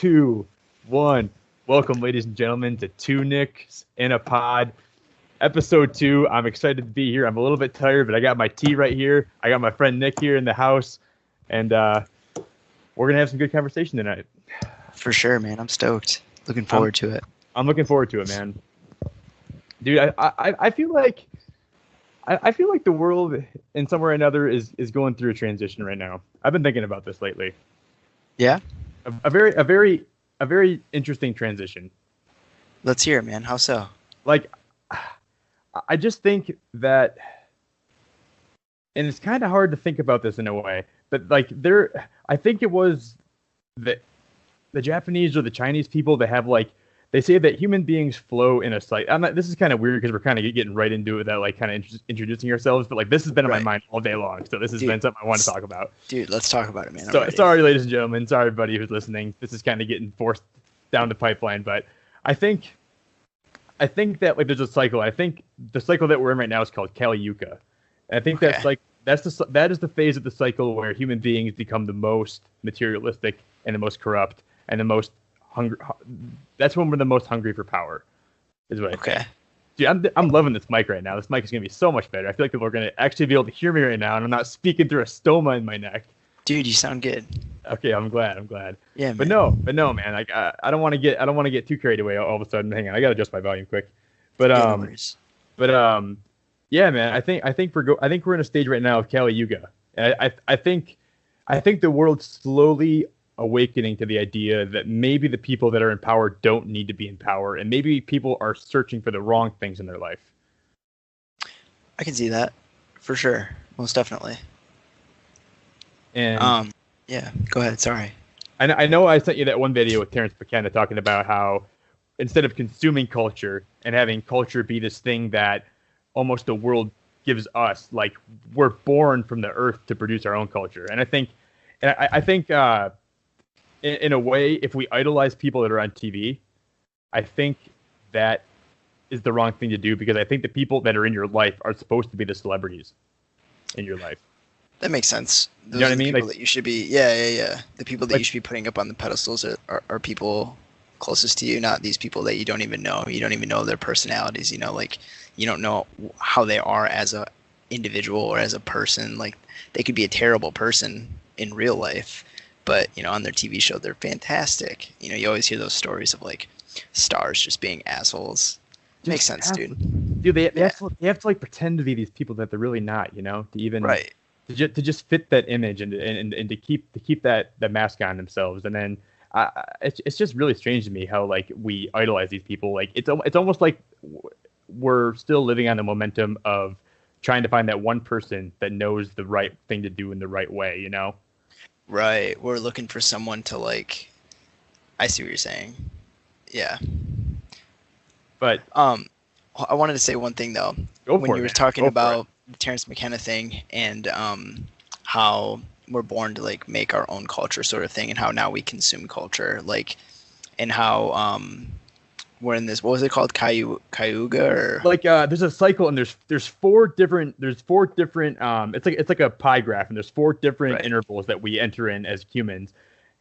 two, one. Welcome, ladies and gentlemen, to Two Nicks in a Pod, episode 2. I'm excited to be here. I'm a little bit tired, but I got my tea right here. I got my friend Nick here in the house, and we're gonna have some good conversation tonight. For sure, man. I'm stoked. Looking forward to it. I'm looking forward to it, man. Dude, I feel like the world in some way or another is going through a transition right now. I've been thinking about this lately. Yeah? A very interesting transition. Let's hear it, man. How so? Like, I just think that, and it's kind of hard to think about this in a way, but like I think it was the Japanese or the Chinese people that have like, they say that human beings flow in a cycle. This is kind of weird because we're kind of getting right into it without like kind of introducing ourselves, but like this has been on my mind all day long. So this has been something I want to talk about. Dude, let's talk about it, man. So sorry, ladies and gentlemen. Sorry, everybody who's listening. This is kind of getting forced down the pipeline, but I think that like there's a cycle. I think the cycle that we're in right now is called Kali Yuga. And I think that is the phase of the cycle where human beings become the most materialistic and the most corrupt and the most hungry. That's when we're the most hungry for power, is what I think. Dude, I'm loving this mic right now. This mic is gonna be so much better. I feel like people are gonna actually be able to hear me right now, and I'm not speaking through a stoma in my neck. Dude, you sound good. Okay, I'm glad. Yeah, man. But no, man. Like I don't want to get too carried away all of a sudden. Hang on, I gotta adjust my volume quick. Yeah, man. I think we're in a stage right now of Kali Yuga, and I think the world's slowly awakening to the idea that maybe the people that are in power don't need to be in power, and maybe people are searching for the wrong things in their life. I can see that for sure, most definitely. And yeah, go ahead. Sorry. I know I sent you that one video with Terrence McKenna talking about how instead of consuming culture and having culture be this thing that almost the world gives us, like we're born from the earth to produce our own culture. And I think in a way, if we idolize people that are on TV, I think that is the wrong thing to do, because I think the people that are in your life are supposed to be the celebrities in your life. That makes sense. Those you know what I mean? People that you should be, yeah. The people that you should be putting up on the pedestals are people closest to you, not these people that you don't even know. You don't even know their personalities. You know, like you don't know how they are as a individual or as a person. Like they could be a terrible person in real life, but you know, on their TV show, they're fantastic. You know, you always hear those stories of like stars just being assholes. Makes sense, dude. Dude, they have to like pretend to be these people that they're really not. You know, to even right. To just fit that image and to keep that mask on themselves. And then it's just really strange to me how like we idolize these people. Like it's almost like we're still living on the momentum of trying to find that one person that knows the right thing to do in the right way. You know. Right. We're looking for someone to like. I see what you're saying. Yeah. But I wanted to say one thing though. When you were talking about the Terrence McKenna thing and how we're born to like make our own culture sort of thing, and how now we consume culture, like, and how we're in this, what was it called, Cayuga, or like there's a cycle, and there's four different it's like a pie graph, and there's 4 different intervals that we enter in as humans,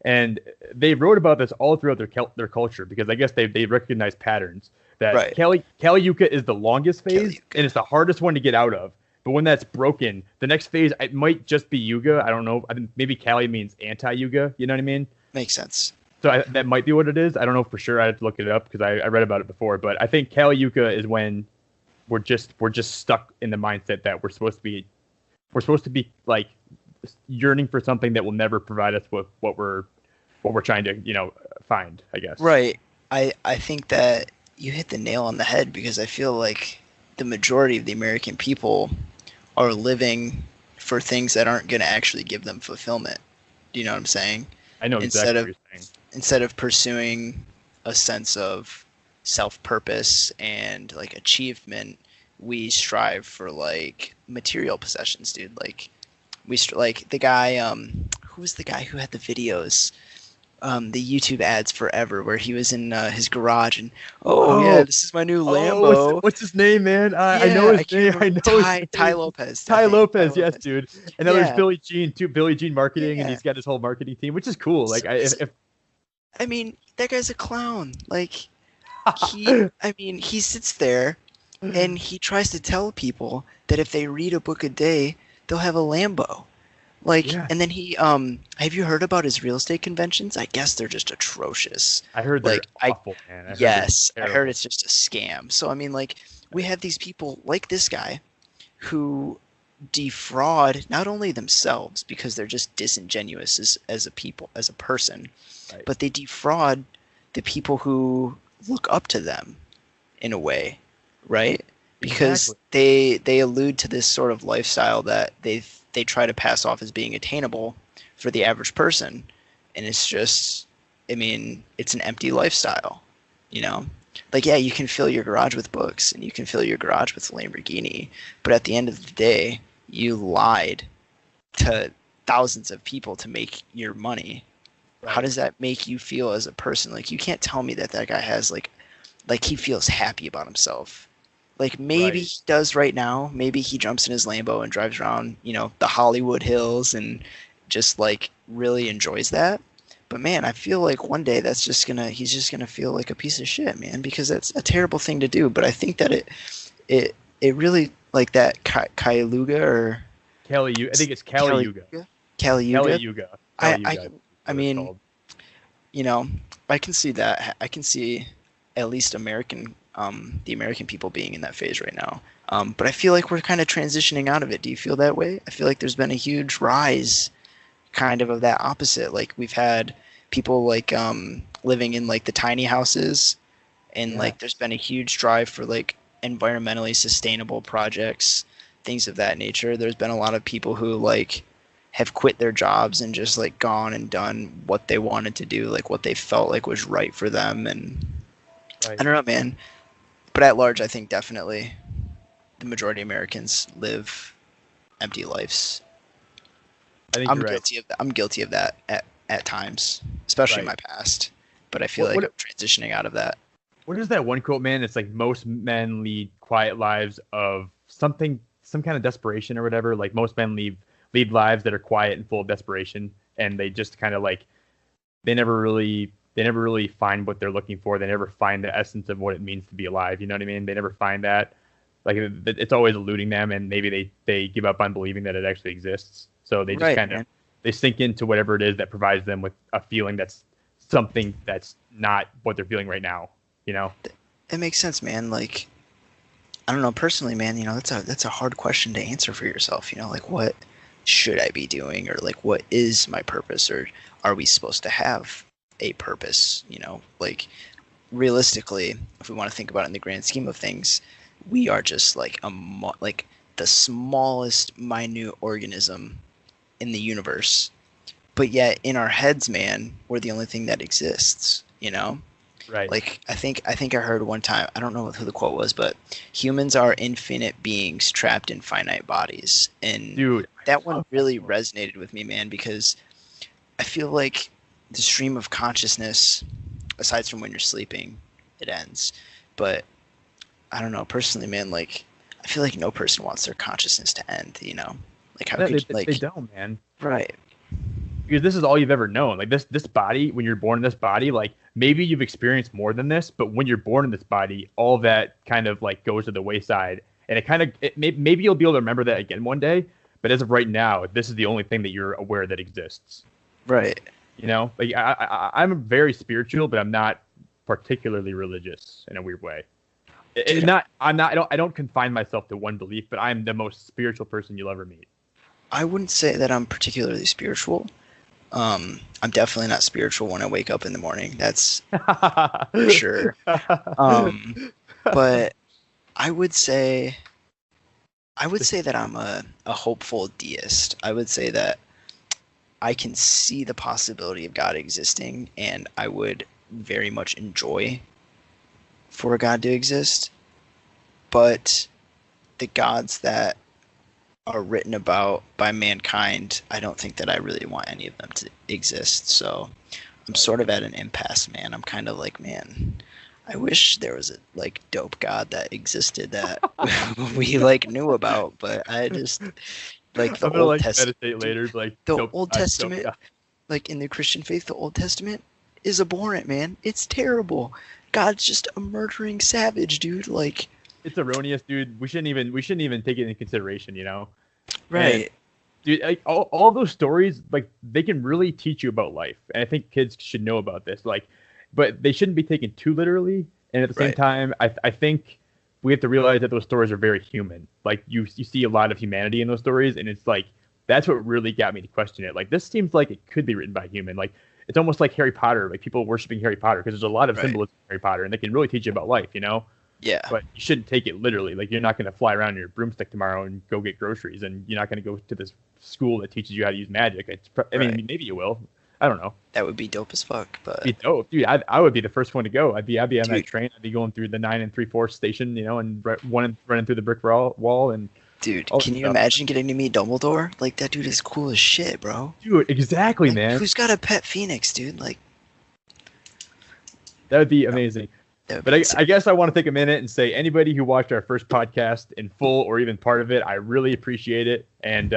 and they wrote about this all throughout their culture, because I guess they recognize patterns that Kali Yuga is the longest phase and it's the hardest one to get out of. But when that's broken, the next phase, it might just be Yuga. I don't know. I think maybe Kali means anti-Yuga. You know what I mean? Makes sense. So that might be what it is. I don't know for sure. I have to look it up because I read about it before. But I think Kali Yuga is when we're just stuck in the mindset that we're supposed to be like yearning for something that will never provide us with what we're trying to find, I guess. Right. I think that you hit the nail on the head, because I feel like the majority of the American people are living for things that aren't going to actually give them fulfillment. Do you know what I'm saying? I know exactly what you're saying. Instead of pursuing a sense of self-purpose and like achievement, we strive for like material possessions, dude. Like like the guy, who was the guy who had the videos? The YouTube ads forever, where he was in his garage and this is my new Lambo. What's his name, man? I know his name. Ty Lopez. Ty Lopez, yes, dude. And then there's Billie Jean too. Billie Jean marketing, and he's got his whole marketing team, which is cool. Like, if I mean, that guy's a clown. Like, he sits there and he tries to tell people that if they read a book a day, they'll have a Lambo. Like, Yeah, and then have you heard about his real estate conventions? I guess they're just atrocious. I heard they're Like, awful, man. I heard they're yes, I heard terrible. it's just a scam. So, I mean, like, we have these people like this guy who defraud not only themselves because they're just disingenuous as a people, as a person, Right. but they defraud the people who look up to them in a way, right? Because Exactly. they allude to this sort of lifestyle that they try to pass off as being attainable for the average person, and it's just, I mean, it's an empty lifestyle, you know? Like, yeah, you can fill your garage with books and you can fill your garage with Lamborghini, but at the end of the day, you lied to thousands of people to make your money. How Right. does that make you feel as a person? Like, you can't tell me that that guy has like he feels happy about himself. Like, maybe Right. he does right now. Maybe he jumps in his Lambo and drives around, the Hollywood Hills and just like really enjoys that. But man, I feel like one day he's just gonna feel like a piece of shit, man, because that's a terrible thing to do. But I think that it really, like that Kailuga or Kali, I think it's Kali Yuga. Caliuga, Caliuga. Kali Yuga. I, Kali I Yuga. I What it's mean, called. you know, I can see that. I can see at least the American people being in that phase right now. But I feel like we're kind of transitioning out of it. Do you feel that way? I feel like there's been a huge rise, kind of that opposite. Like, we've had people like living in like the tiny houses, and Yeah. like there's been a huge drive for like environmentally sustainable projects, things of that nature. There's been a lot of people who like have quit their jobs and just like gone and done what they wanted to do, like what they felt like was right for them. And I Right. don't know, man. But at large, I think definitely the majority of Americans live empty lives. I think I'm you're right. guilty of that. I'm guilty of that at times, especially in Right. my past. But I feel What like what I'm transitioning out of that. what is that one quote, man? It's like most men lead quiet lives of something, some kind of desperation or whatever. Like most men lead lives that are quiet and full of desperation, and they just kind of like they never really find what they're looking for. They never find the essence of what it means to be alive. You know what I mean? They never find that. Like it's always eluding them, and maybe they give up on believing that it actually exists. So they just Right, kind of man. they sink into whatever it is that provides them with a feeling that's something that's not what they're feeling right now. You know? It makes sense, man. Like, I don't know, personally, man, that's a hard question to answer for yourself. Like, what should I be doing, or like what is my purpose, or are we supposed to have a purpose? Like, realistically, if we want to think about it in the grand scheme of things, we are just like like the smallest minute organism in the universe. But yet in our heads, man, we're the only thing that exists. Right. Like, I think I heard one time, I don't know who the quote was, but humans are infinite beings trapped in finite bodies. And Dude, that I one love that really quote. resonated with me, man, because I feel like the stream of consciousness, aside from when you're sleeping, it ends. But I don't know, personally, man, like, I feel like no person wants their consciousness to end. Like, how No, could you, they like, don't, man. right, Because this is all you've ever known. Like this body, when you're born in this body, like maybe you've experienced more than this, but when you're born in this body, all that kind of like goes to the wayside, and maybe you'll be able to remember that again one day. But as of right now, this is the only thing that you're aware that exists. right. You know, like I'm very spiritual, but I'm not particularly religious in a weird way. Dude, Not I'm not I don't confine myself to one belief, but I'm the most spiritual person you'll ever meet. I wouldn't say that I'm particularly spiritual. I'm definitely not spiritual when I wake up in the morning. That's for sure. But I would say that I'm a hopeful deist. I would say that I can see the possibility of God existing, and I would very much enjoy for God to exist. But the gods that are written about by mankind, I don't think that I really want any of them to exist. So I'm sort of at an impasse, man. I'm kind of like, man, I wish there was a like dope god that existed that we like knew about, but I just like the I'm gonna Old like Testament. meditate later, like The dope, Old dope Testament, guy. like in the Christian faith, the Old Testament is abhorrent, man. It's terrible. God's just a murdering savage, dude. Like, it's erroneous, dude. We shouldn't even take it into consideration, you know? right. And, dude, like, all those stories, like, they can really teach you about life. And I think kids should know about this. Like, but they shouldn't be taken too literally. And at the same time, I think we have to realize that those stories are very human. Like, you see a lot of humanity in those stories, and it's like, that's what really got me to question it. Like, this seems like it could be written by a human. Like, it's almost like Harry Potter, like people worshiping Harry Potter, because there's a lot of symbolism in Harry Potter, and they can really teach you about life, you know? Yeah. But you shouldn't take it literally. Like, you're not going to fly around in your broomstick tomorrow and go get groceries, and you're not going to go to this school that teaches you how to use magic. I mean, maybe you will. I don't know. That would be dope as fuck. But be dope, dude. I would be the first one to go. I'd be on that train. I'd be going through the 9 3/4 station, you know, and running through the brick wall. And dude, can you imagine getting to meet Dumbledore? Like, that dude is cool as shit, bro. Dude, exactly, like, man. Who's got a pet phoenix, dude? Like, that would be amazing. But I guess I want to take a minute and say, anybody who watched our first podcast in full or even part of it, I really appreciate it. And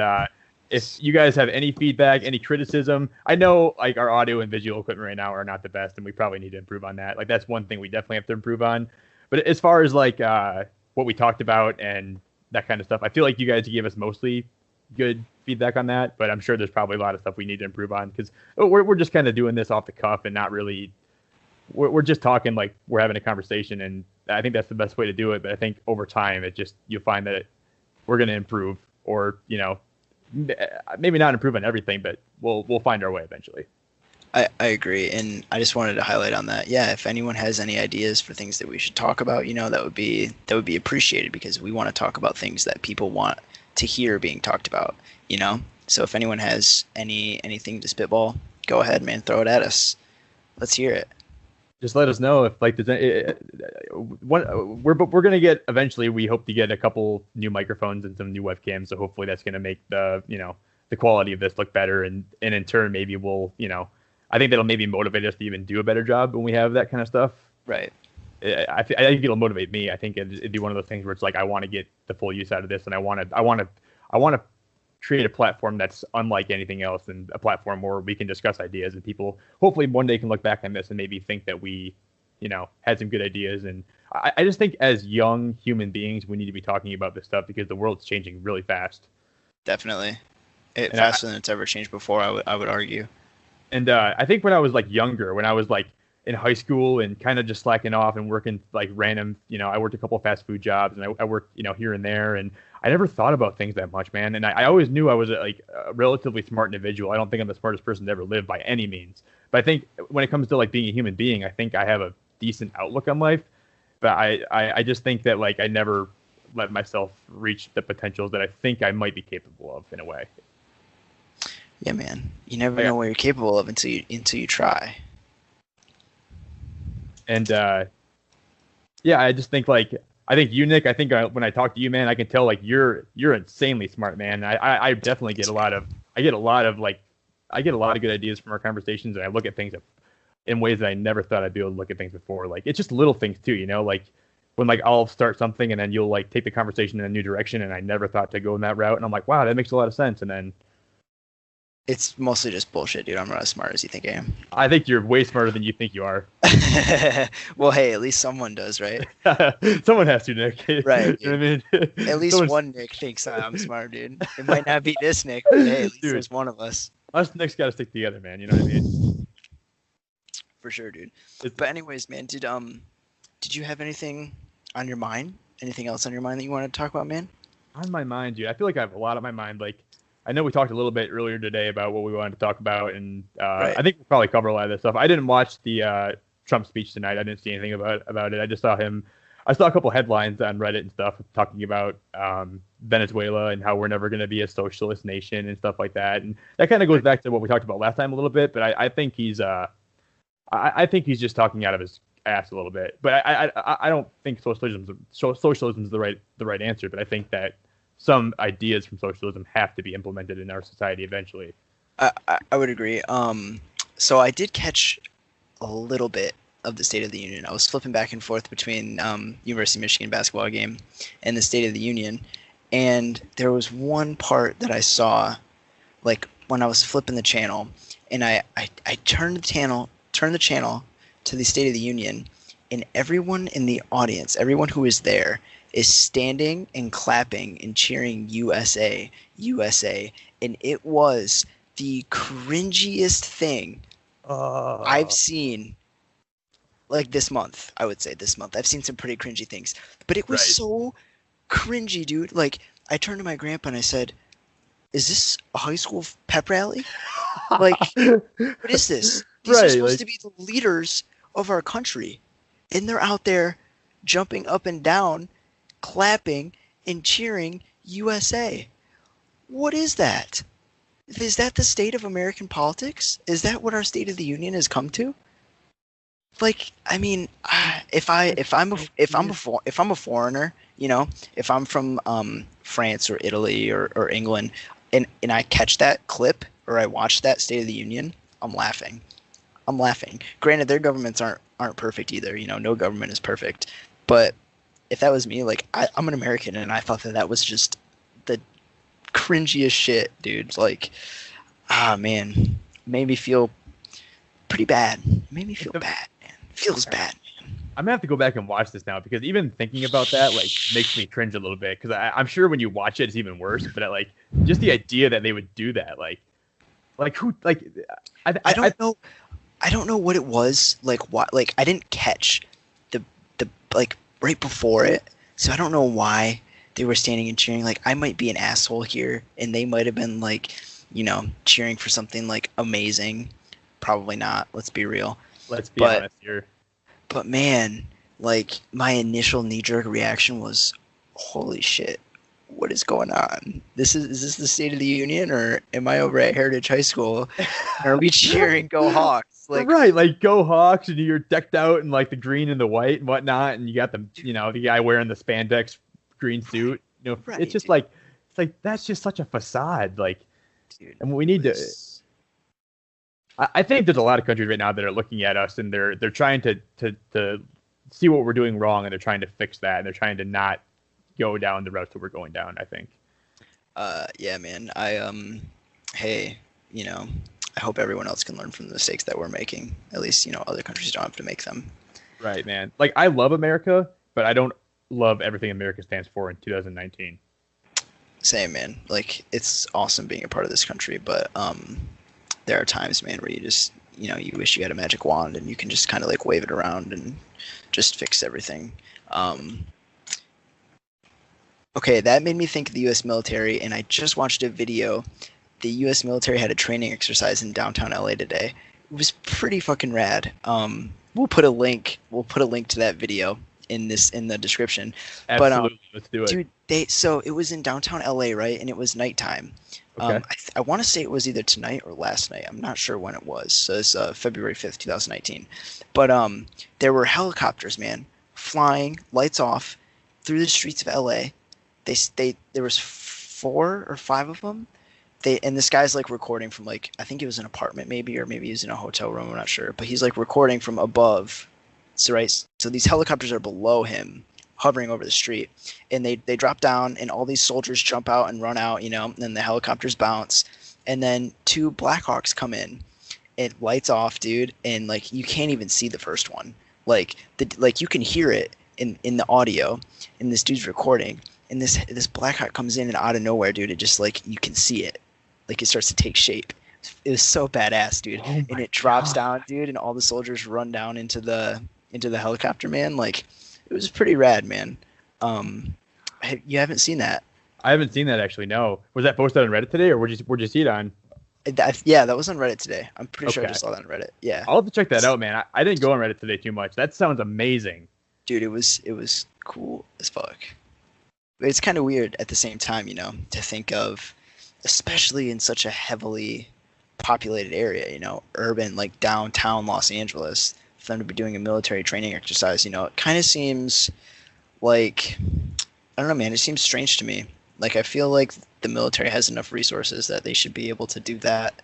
if you guys have any feedback, any criticism, I know like our audio and visual equipment right now are not the best, and we probably need to improve on that. Like, that's one thing we definitely have to improve on. But as far as like what we talked about and that kind of stuff, I feel like you guys gave us mostly good feedback on that. But I'm sure there's probably a lot of stuff we need to improve on, because we're just kind of doing this off the cuff and not really. We're just talking like we're having a conversation, and I think that's the best way to do it. But I think over time, you'll find that we're going to improve, or, you know, maybe not improve on everything, but we'll find our way eventually. I agree, and I just wanted to highlight on that. Yeah, if anyone has any ideas for things that we should talk about, you know, that would be appreciated, because we want to talk about things that people want to hear being talked about, you know. So if anyone has anything to spitball, go ahead, man, throw it at us. Let's hear it. Just let us know if like we're gonna get eventually. We hope to get a couple new microphones and some new webcams. So hopefully that's gonna make the quality of this look better, and in turn maybe we'll, you know, I think that'll maybe motivate us to even do a better job when we have that kind of stuff. Right. I think it'll motivate me. I think it'd be one of those things where it's like, I want to get the full use out of this, and I want to create a platform that's unlike anything else, and a platform where we can discuss ideas, and people hopefully one day can look back on this and maybe think that we, you know, had some good ideas. And I just think as young human beings, we need to be talking about this stuff, because the world's changing really fast. Definitely. Faster than it's ever changed before, I would argue. And I think when I was like younger, when I was like in high school and kind of just slacking off and working like random, you know, I worked a couple of fast food jobs, and I worked, you know, here and there, and I never thought about things that much, man. And I always knew I was a relatively smart individual. I don't think I'm the smartest person to ever live by any means. But I think when it comes to like being a human being, I think I have a decent outlook on life. But I just think that like I never let myself reach the potentials that I think I might be capable of in a way. Yeah, man. You never know what you're capable of until you try. And yeah, I just think like, I think you, Nick, when I talk to you, man, I can tell like you're insanely smart, man. I definitely get a lot of good ideas from our conversations, and I look at things in ways that I never thought I'd be able to look at things before. Like, it's just little things too, you know, like when like I'll start something and then you'll like take the conversation in a new direction, and I never thought to go in that route, and I'm like, wow, that makes a lot of sense. And then it's mostly just bullshit, dude. I'm not as smart as you think I am. I think you're way smarter than you think you are. Well, hey, at least someone does, right? Someone has to, Nick. Right. You know what I mean? At least one Nick thinks I'm smart, dude. It might not be this Nick, but hey, at least there's one of us. Us Nicks got to stick together, man. You know what I mean? For sure, dude. But anyways, man, did you have anything on your mind? Anything else on your mind that you wanted to talk about, man? On my mind, dude. I feel like I have a lot on my mind. Like, I know we talked a little bit earlier today about what we wanted to talk about, and I think we'll probably cover a lot of this stuff. I didn't watch the Trump speech tonight. I didn't see anything about it. I just saw him. I saw a couple headlines on Reddit and stuff talking about Venezuela and how we're never going to be a socialist nation and stuff like that. And that kind of goes back to what we talked about last time a little bit. But I think he's just talking out of his ass a little bit. But I don't think socialism is the right answer. But I think that some ideas from socialism have to be implemented in our society eventually. I would agree. So I did catch a little bit of the State of the Union. I was flipping back and forth between University of Michigan basketball game and the State of the Union, and there was one part that I saw, like when I was flipping the channel, and I turned the channel turn the channel to the State of the Union, and everyone in the audience, everyone who is there, is standing and clapping and cheering USA, USA, and it was the cringiest thing I've seen. Like this month, I would say this month. I've seen some pretty cringy things, but it was so cringy, dude. Like, I turned to my grandpa and I said, "Is this a high school pep rally? Like, what is this? These are supposed to be the leaders of our country, and they're out there jumping up and down, clapping and cheering USA. What is that? Is that the state of American politics? Is that what our State of the Union has come to?" Like, I mean, if I'm a foreigner, you know, if I'm from France or Italy or England, and I catch that clip or I watch that State of the Union, I'm laughing. Granted, their governments aren't perfect either. You know, no government is perfect. But if that was me, like, I'm an American, and I thought that was just the cringiest shit, dude. Like, man, made me feel pretty bad. Made me feel bad. Feels bad, man. I'm gonna have to go back and watch this now, because even thinking about that like makes me cringe a little bit, because I'm sure when you watch it it's even worse, but like just the idea that they would do that, like who, like I don't know what it was, like what, like I didn't catch the like right before it, so I don't know why they were standing and cheering. Like, I might be an asshole here and they might have been like, you know, cheering for something like amazing. Probably not, let's be real. Let's be honest here. But man, like, my initial knee-jerk reaction was, holy shit, what is going on? Is this the State of the Union, or am I over at Heritage High School? Are we cheering Go Hawks? Like, right, like Go Hawks, and you're decked out in like the green and the white and whatnot, and you got the, you know, the guy wearing the spandex green suit. You know, it's just like, it's like, that's just such a facade. Like, dude, and we need to. I think there's a lot of countries right now that are looking at us, and they're trying to see what we're doing wrong, and they're trying to fix that, and they're trying to not go down the route that we're going down, I think. Yeah, man. Hey, you know, I hope everyone else can learn from the mistakes that we're making. At least, you know, other countries don't have to make them. Right, man. Like, I love America, but I don't love everything America stands for in 2019. Same, man. Like, it's awesome being a part of this country, but there are times, man, where you just, you know, you wish you had a magic wand and you can just kind of like wave it around and just fix everything. Okay, that made me think of the U.S. military, and I just watched a video. The U.S. military had a training exercise in downtown LA today. It was pretty fucking rad. We'll put a link to that video in the description. Absolutely, let's do it. Dude, so it was in downtown LA, right? And it was nighttime. Okay. I want to say it was either tonight or last night. I'm not sure when it was. So it's February 5th, 2019. But there were helicopters, man, flying, lights off, through the streets of LA. There was 4 or 5 of them. And this guy's like recording from, like, I think it was an apartment maybe, or maybe he was in a hotel room, I'm not sure. But he's like recording from above. So these helicopters are below him, hovering over the street, and they drop down, and all these soldiers jump out and run out, you know, and then the helicopters bounce, and then 2 Blackhawks come in. It lights off, dude, and like you can't even see the first one. Like you can hear it in the audio, and this dude's recording, and this Blackhawk comes in, and out of nowhere, dude, it just, like, you can see it, like it starts to take shape. It was so badass, dude. And it drops down, dude, and all the soldiers run down into the helicopter, man. Like, it was pretty rad, man. You haven't seen that? I haven't seen that, actually, no. Was that posted on Reddit today, or where'd you see it on? Yeah, that was on Reddit today. I'm pretty sure I just saw that on Reddit. Yeah. I'll have to check that out, man. I didn't go on Reddit today too much. That sounds amazing. Dude, it was cool as fuck. But it's kind of weird at the same time, you know, to think of, especially in such a heavily populated area, you know, urban, like downtown Los Angeles, for them to be doing a military training exercise, you know, it kind of seems like, I don't know, man, it seems strange to me. Like, I feel like the military has enough resources that they should be able to do that.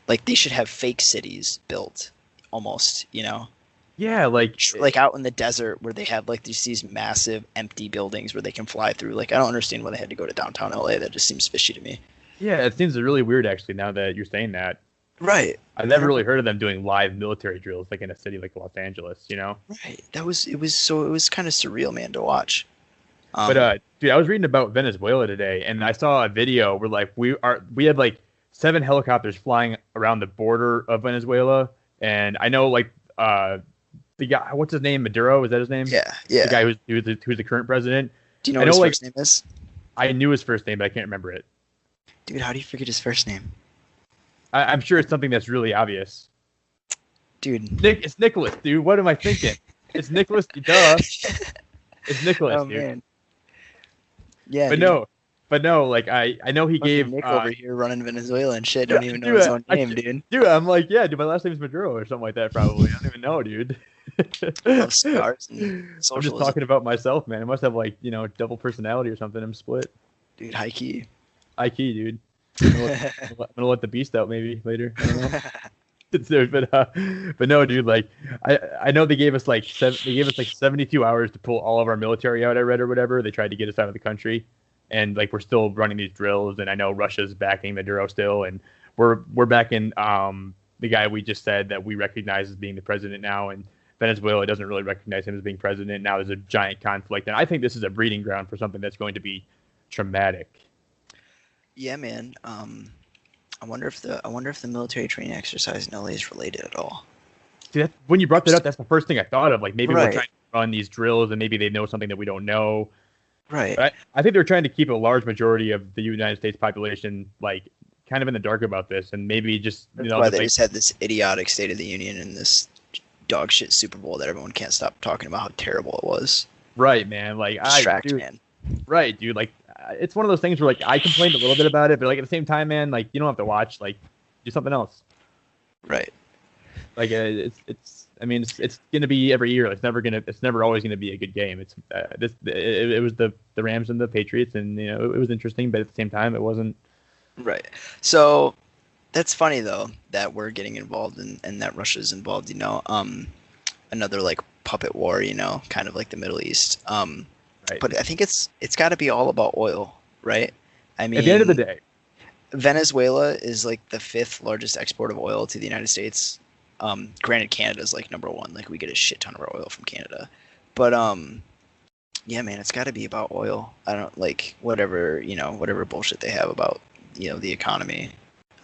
Like, they should have fake cities built, almost, you know? Yeah, like out in the desert where they have, like, these massive empty buildings where they can fly through. Like, I don't understand why they had to go to downtown LA. That just seems fishy to me. Yeah, it seems really weird, actually, now that you're saying that. Right. I've never really heard of them doing live military drills like in a city like Los Angeles, you know? Right. It was kind of surreal, man, to watch. But dude, I was reading about Venezuela today, and I saw a video where like we had like 7 helicopters flying around the border of Venezuela, and I know like the guy, what's his name, Maduro, is that his name? Yeah, yeah. The guy who's the current president. Do you know what his first name is? I knew his first name, but I can't remember it. Dude, how do you forget his first name? I'm sure it's something that's really obvious. Dude, It's Nicholas, dude. What am I thinking? It's Nicholas, duh. It's Nicholas, oh, dude. Man. Yeah, but no, like I know he gave Nick over here running Venezuela and shit. Don't even know his own name, dude. Dude, I'm like, yeah, dude. My last name is Maduro or something like that. Probably. I don't even know, dude. Love scars and socialism. I'm just talking about myself, man. I must have like double personality or something. I'm split. Dude, high key. High key, dude. I'm gonna let the beast out maybe later. I don't know. But no, dude. Like I know they gave us like 72 hours to pull all of our military out. I read or whatever. They tried to get us out of the country, and like we're still running these drills. And I know Russia's backing Maduro still, and we're backing the guy we just said that we recognize as being the president now, and Venezuela doesn't really recognize him as being president. Now there's a giant conflict, and I think this is a breeding ground for something that's going to be traumatic. Yeah, man. I wonder if the military training exercise in LA is related at all. See, when you brought that up, that's the first thing I thought of. Like maybe Right. we're trying to run these drills, and maybe they know something that we don't know. Right. But I think they're trying to keep a large majority of the United States population like kind of in the dark about this, and maybe just That's why they just had this idiotic State of the Union and this dog shit Super Bowl that everyone can't stop talking about how terrible it was. Right, man. Like Distract, man. Right, dude. Like it's one of those things where like I complained a little bit about it, but like at the same time, man, like you don't have to watch. Like do something else. Right. Like it's. I mean, it's gonna be every year. It's never always gonna be a good game. It's it was the Rams and the Patriots, and it was interesting, but at the same time, it wasn't. Right. So that's funny though that we're getting involved and that Russia's involved. Another like puppet war. Kind of like the Middle East. Right. But I think it's got to be all about oil, right? I mean, at the end of the day, Venezuela is like the 5th largest export of oil to the United States. Granted, Canada's like number 1. Like we get a shit ton of our oil from Canada, but yeah, man, it's got to be about oil. I don't like whatever bullshit they have about the economy,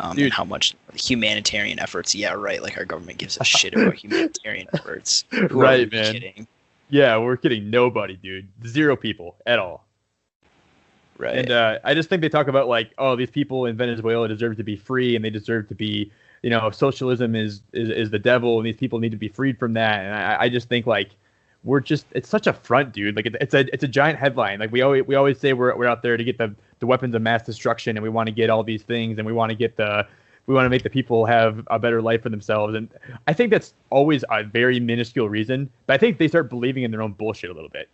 and how much humanitarian efforts. Yeah, right. Like our government gives a shit about humanitarian efforts. Who right, are we man. Kidding? Yeah, we're kidding. Nobody, dude. 0 people at all. Right. And I just think they talk about like, oh, these people in Venezuela deserve to be free, and they deserve to be, socialism is the devil, and these people need to be freed from that. And I just think like it's such a front, dude. Like it's a giant headline. Like we always say we're out there to get the weapons of mass destruction, and we want to get all these things, and we want to make the people have a better life for themselves. And I think that's always a very minuscule reason. But I think they start believing in their own bullshit a little bit,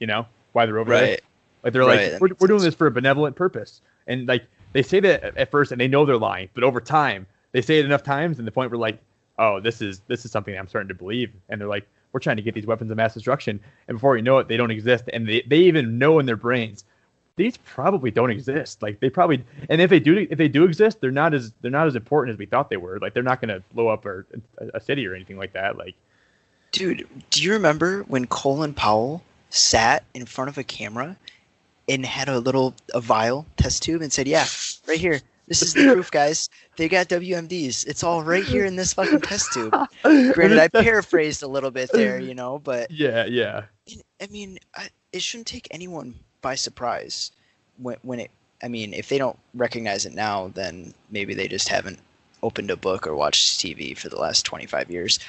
why they're over there. Like they're like, we're doing this for a benevolent purpose. And like they say that at first and they know they're lying, but over time they say it enough times and the point where like, oh, this is something I'm starting to believe. And they're like, we're trying to get these weapons of mass destruction. And before you know it, they don't exist. And they even know in their brains, these probably don't exist. Like they probably, and if they do exist, they're not as important as we thought they were. Like they're not going to blow up a city or anything like that. Like, dude, do you remember when Colin Powell sat in front of a camera and had a vial test tube and said, "Yeah, right here. This is the proof, guys. They got WMDs. It's all right here in this fucking test tube." Granted, I paraphrased a little bit there, but yeah. I mean, it shouldn't take anyone by surprise when it. I mean, if they don't recognize it now, then maybe they just haven't opened a book or watched TV for the last 25 years,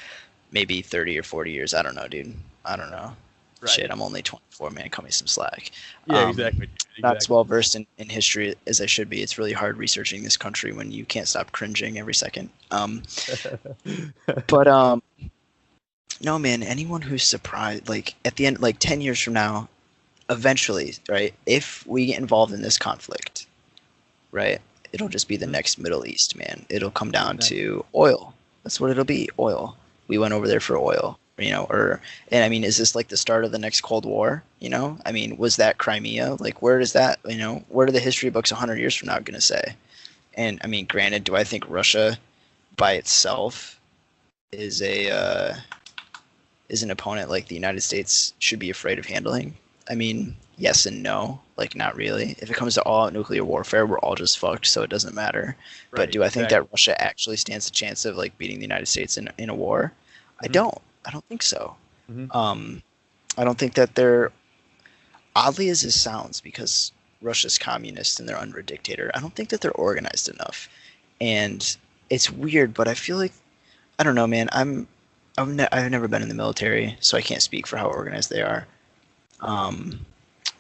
maybe 30 or 40 years. I don't know, dude. I don't know. Right. Shit, I'm only 24, man. Cut me some slack. Yeah, exactly. Not as well versed in history as I should be. It's really hard researching this country when you can't stop cringing every second. But no, man. Anyone who's surprised, like at the end, like 10 years from now, eventually, right? If we get involved in this conflict, right? It'll just be the next Middle East, man. It'll come down to oil. That's what it'll be. Oil. We went over there for oil. And I mean, is this like the start of the next Cold War? I mean, was that Crimea? Like, where does that, what are the history books 100 years from now going to say? And I mean, granted, do I think Russia by itself is an opponent like the United States should be afraid of handling. I mean, yes and no. Like, not really. If it comes to all-out nuclear warfare, we're all just fucked, so it doesn't matter. Right, but do I think exactly. that Russia actually stands a chance of like beating the United States in a war? I don't. I don't think so. I don't think that they're, oddly as this sounds, because Russia's communist and they're under a dictator, I don't think that they're organized enough. And it's weird, but I feel like, I don't know, man. I've never been in the military, so I can't speak for how organized they are.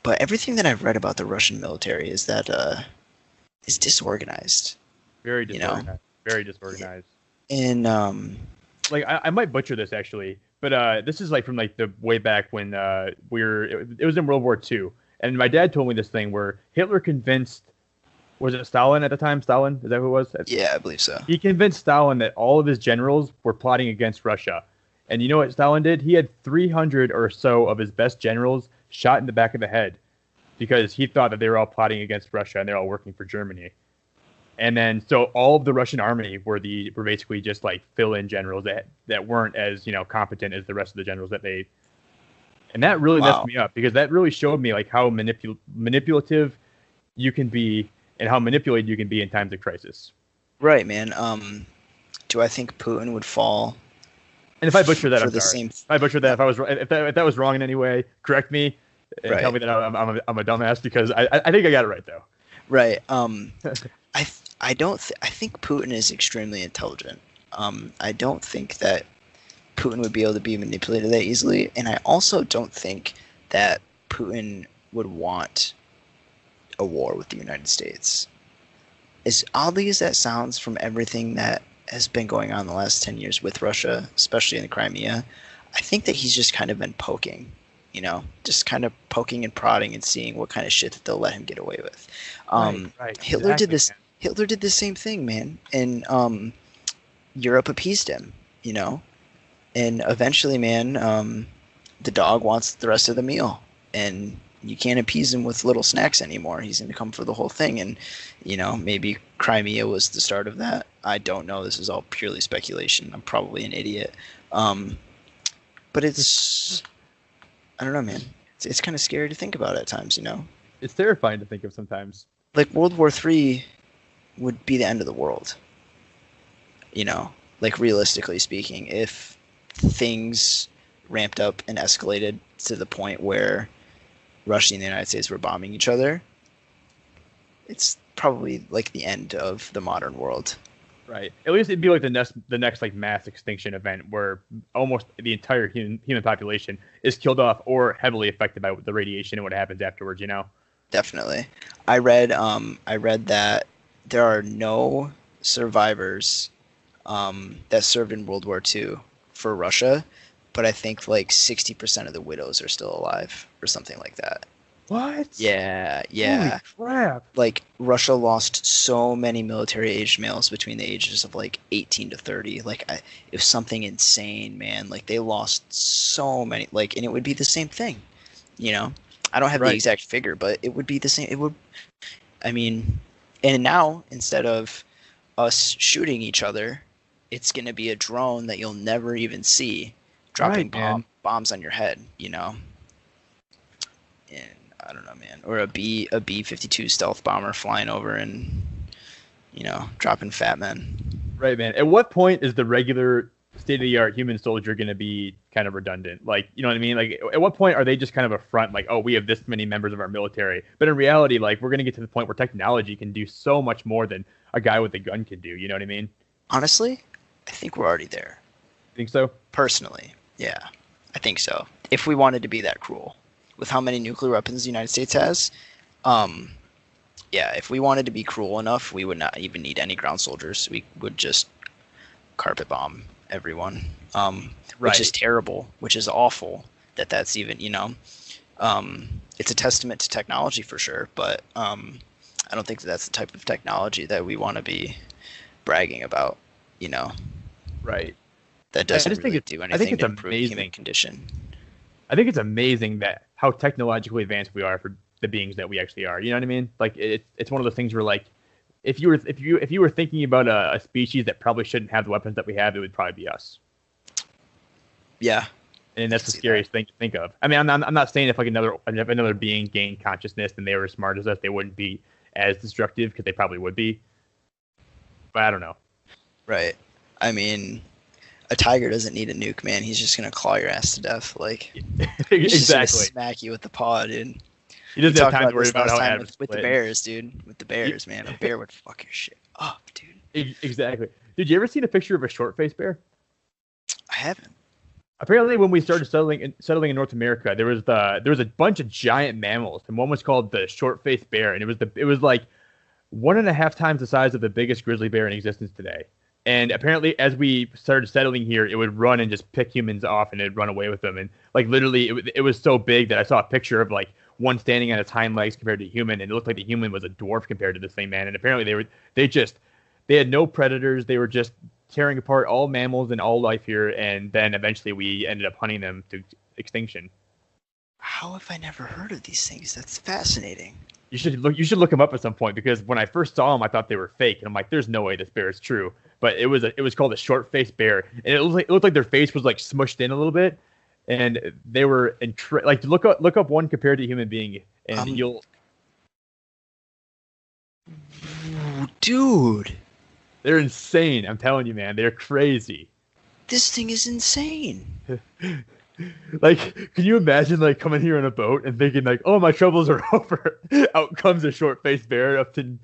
But everything that I've read about the Russian military is that is disorganized. Very disorganized. Very disorganized. And like I might butcher this actually, but this is like from like the way back when it was in World War II, and my dad told me this thing where Hitler convinced, was it Stalin at the time? Stalin, is that who it was? Yeah, I believe so. He convinced Stalin that all of his generals were plotting against Russia, and you know what Stalin did? He had 300 or so of his best generals shot in the back of the head because he thought that they were all plotting against Russia and they're all working for Germany. And then, so all of the Russian army were basically just like fill-in generals that weren't as, competent as the rest of the generals and that really messed me up because that really showed me like how manipulative you can be and how manipulated you can be in times of crisis. Right, man. Do I think Putin would fall? And if I butcher that, I'm sorry. If I butchered that, if that was wrong in any way, correct me and tell me that I'm a dumbass because I think I got it right though. Right. I think Putin is extremely intelligent. I don't think that Putin would be able to be manipulated that easily, and I also don't think that Putin would want a war with the United States. As oddly as that sounds from everything that has been going on the last 10 years with Russia, especially in the Crimea, I think that he's just kind of been poking, just kind of poking and prodding and seeing what kind of shit that they'll let him get away with. Right. Hitler did this. Man. Hitler did the same thing, man, and Europe appeased him, and eventually, man, the dog wants the rest of the meal, and you can't appease him with little snacks anymore. He's going to come for the whole thing, and maybe Crimea was the start of that. I don't know. This is all purely speculation. I'm probably an idiot, but it's, I don't know, man. It's kind of scary to think about at times, It's terrifying to think of sometimes. Like World War III would be the end of the world. Like realistically speaking, if things ramped up and escalated to the point where Russia and the United States were bombing each other, it's probably like the end of the modern world. Right. At least it'd be like the next like mass extinction event where almost the entire human population is killed off or heavily affected by the radiation and what happens afterwards, Definitely. I read that there are no survivors that served in World War II for Russia, but I think like 60% of the widows are still alive or something like that. What? Yeah. Holy crap. Like Russia lost so many military-aged males between the ages of like 18 to 30. Like it was something insane, man. Like they lost so many, like, and it would be the same thing, I don't have the exact figure, but it would be the same. It would, and now instead of us shooting each other, it's going to be a drone that you'll never even see dropping bombs on your head, And I don't know, man. Or a B-52 stealth bomber flying over and, dropping fat men. Right, man. At what point is the regular state-of-the-art human soldier going to be kind of redundant? Like, you know what I mean? Like, at what point are they just kind of a front? Like, oh, we have this many members of our military. But in reality, like, we're going to get to the point where technology can do so much more than a guy with a gun can do. You know what I mean? Honestly, I think we're already there. Think so? Personally, yeah. I think so. If we wanted to be that cruel. With how many nuclear weapons the United States has, if we wanted to be cruel enough, we would not even need any ground soldiers. We would just carpet bomb everyone, which is terrible, which is awful that's even, it's a testament to technology for sure, but I don't think that's the type of technology that we want to be bragging about, Right. That doesn't really do anything I think it's to improve amazing. human condition. I think it's amazing that how technologically advanced we are for the beings that we actually are. You know what I mean? Like it's one of those things where like if you were thinking about a species that probably shouldn't have the weapons that we have, it would probably be us. Yeah. And that's the scariest thing to think of. I mean, I'm not saying if another being gained consciousness and they were as smart as us, they wouldn't be as destructive, because they probably would be. But I don't know. Right. I mean, a tiger doesn't need a nuke, man. He's just gonna claw your ass to death. Like, he's just gonna smack you with the paw, dude. He doesn't have time to worry about how atoms with the bears, dude. With the bears, man. A bear would fuck your shit up, dude. Exactly. Did you ever see a picture of a short-faced bear? I haven't. Apparently, when we started settling in North America, there was a bunch of giant mammals, and one was called the short-faced bear, and it was like 1.5 times the size of the biggest grizzly bear in existence today. And apparently, as we started settling here, it would run and just pick humans off, and it'd run away with them. And like literally, it was so big that I saw a picture of like one standing on its hind legs compared to a human, and it looked like the human was a dwarf compared to this thing, man. And apparently, they had no predators. They were just tearing apart all mammals and all life here, and then eventually we ended up hunting them to extinction. How have I never heard of these things? That's fascinating. You should look them up at some point, because when I first saw them, I thought they were fake, and I'm like, "There's no way this bear is true." But it was called a short-faced bear, and it looked like their face was like smushed in a little bit, and they were like look up one compared to a human being, and you'll. Dude, they're insane. I'm telling you, man, they're crazy. This thing is insane. Like, can you imagine like coming here on a boat and thinking like, "Oh, my troubles are over." Out comes a short-faced bear up to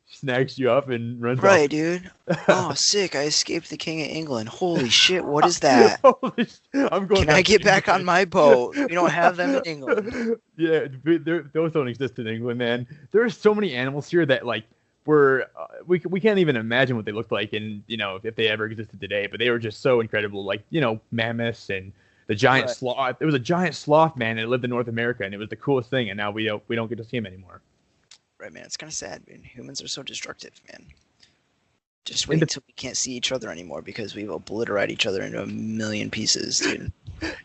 snags you up and runs off. Right, dude. Oh, sick! I escaped the King of England. Holy shit! What is that? Holy I'm going. Can I get back on my boat? We don't have them in England. Yeah, those don't exist in England, man. There are so many animals here that like we can't even imagine what they looked like, and if they ever existed today. But they were just so incredible, like mammoths and the giant sloth. There was a giant sloth, man, that lived in North America, and it was the coolest thing. And now we don't get to see him anymore. Right, man. It's kind of sad, man. Humans are so destructive, man. Just wait until we can't see each other anymore, because we've obliterated each other into a million pieces, dude.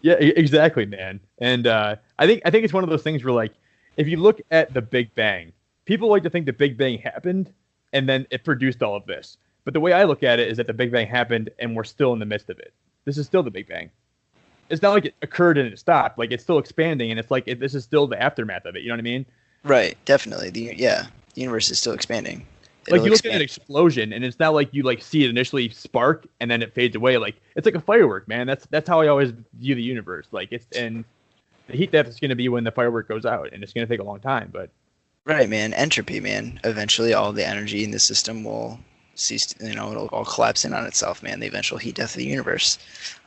Yeah, exactly, man. And I think it's one of those things where, like, if you look at the Big Bang, people like to think the Big Bang happened and then it produced all of this. But the way I look at it is that the Big Bang happened and we're still in the midst of it. This is still the Big Bang. It's not like it occurred and it stopped. Like, it's still expanding, and it's like this is still the aftermath of it. You know what I mean? Right, definitely. The universe is still expanding. Like, you look at an explosion, and it's not like you like see it initially spark and then it fades away. Like, it's like a firework, man. That's how I always view the universe. Like, and the heat death is going to be when the firework goes out, and it's going to take a long time. But right, man, entropy, man. Eventually, all the energy in the system will cease. It'll all collapse in on itself, man. The eventual heat death of the universe,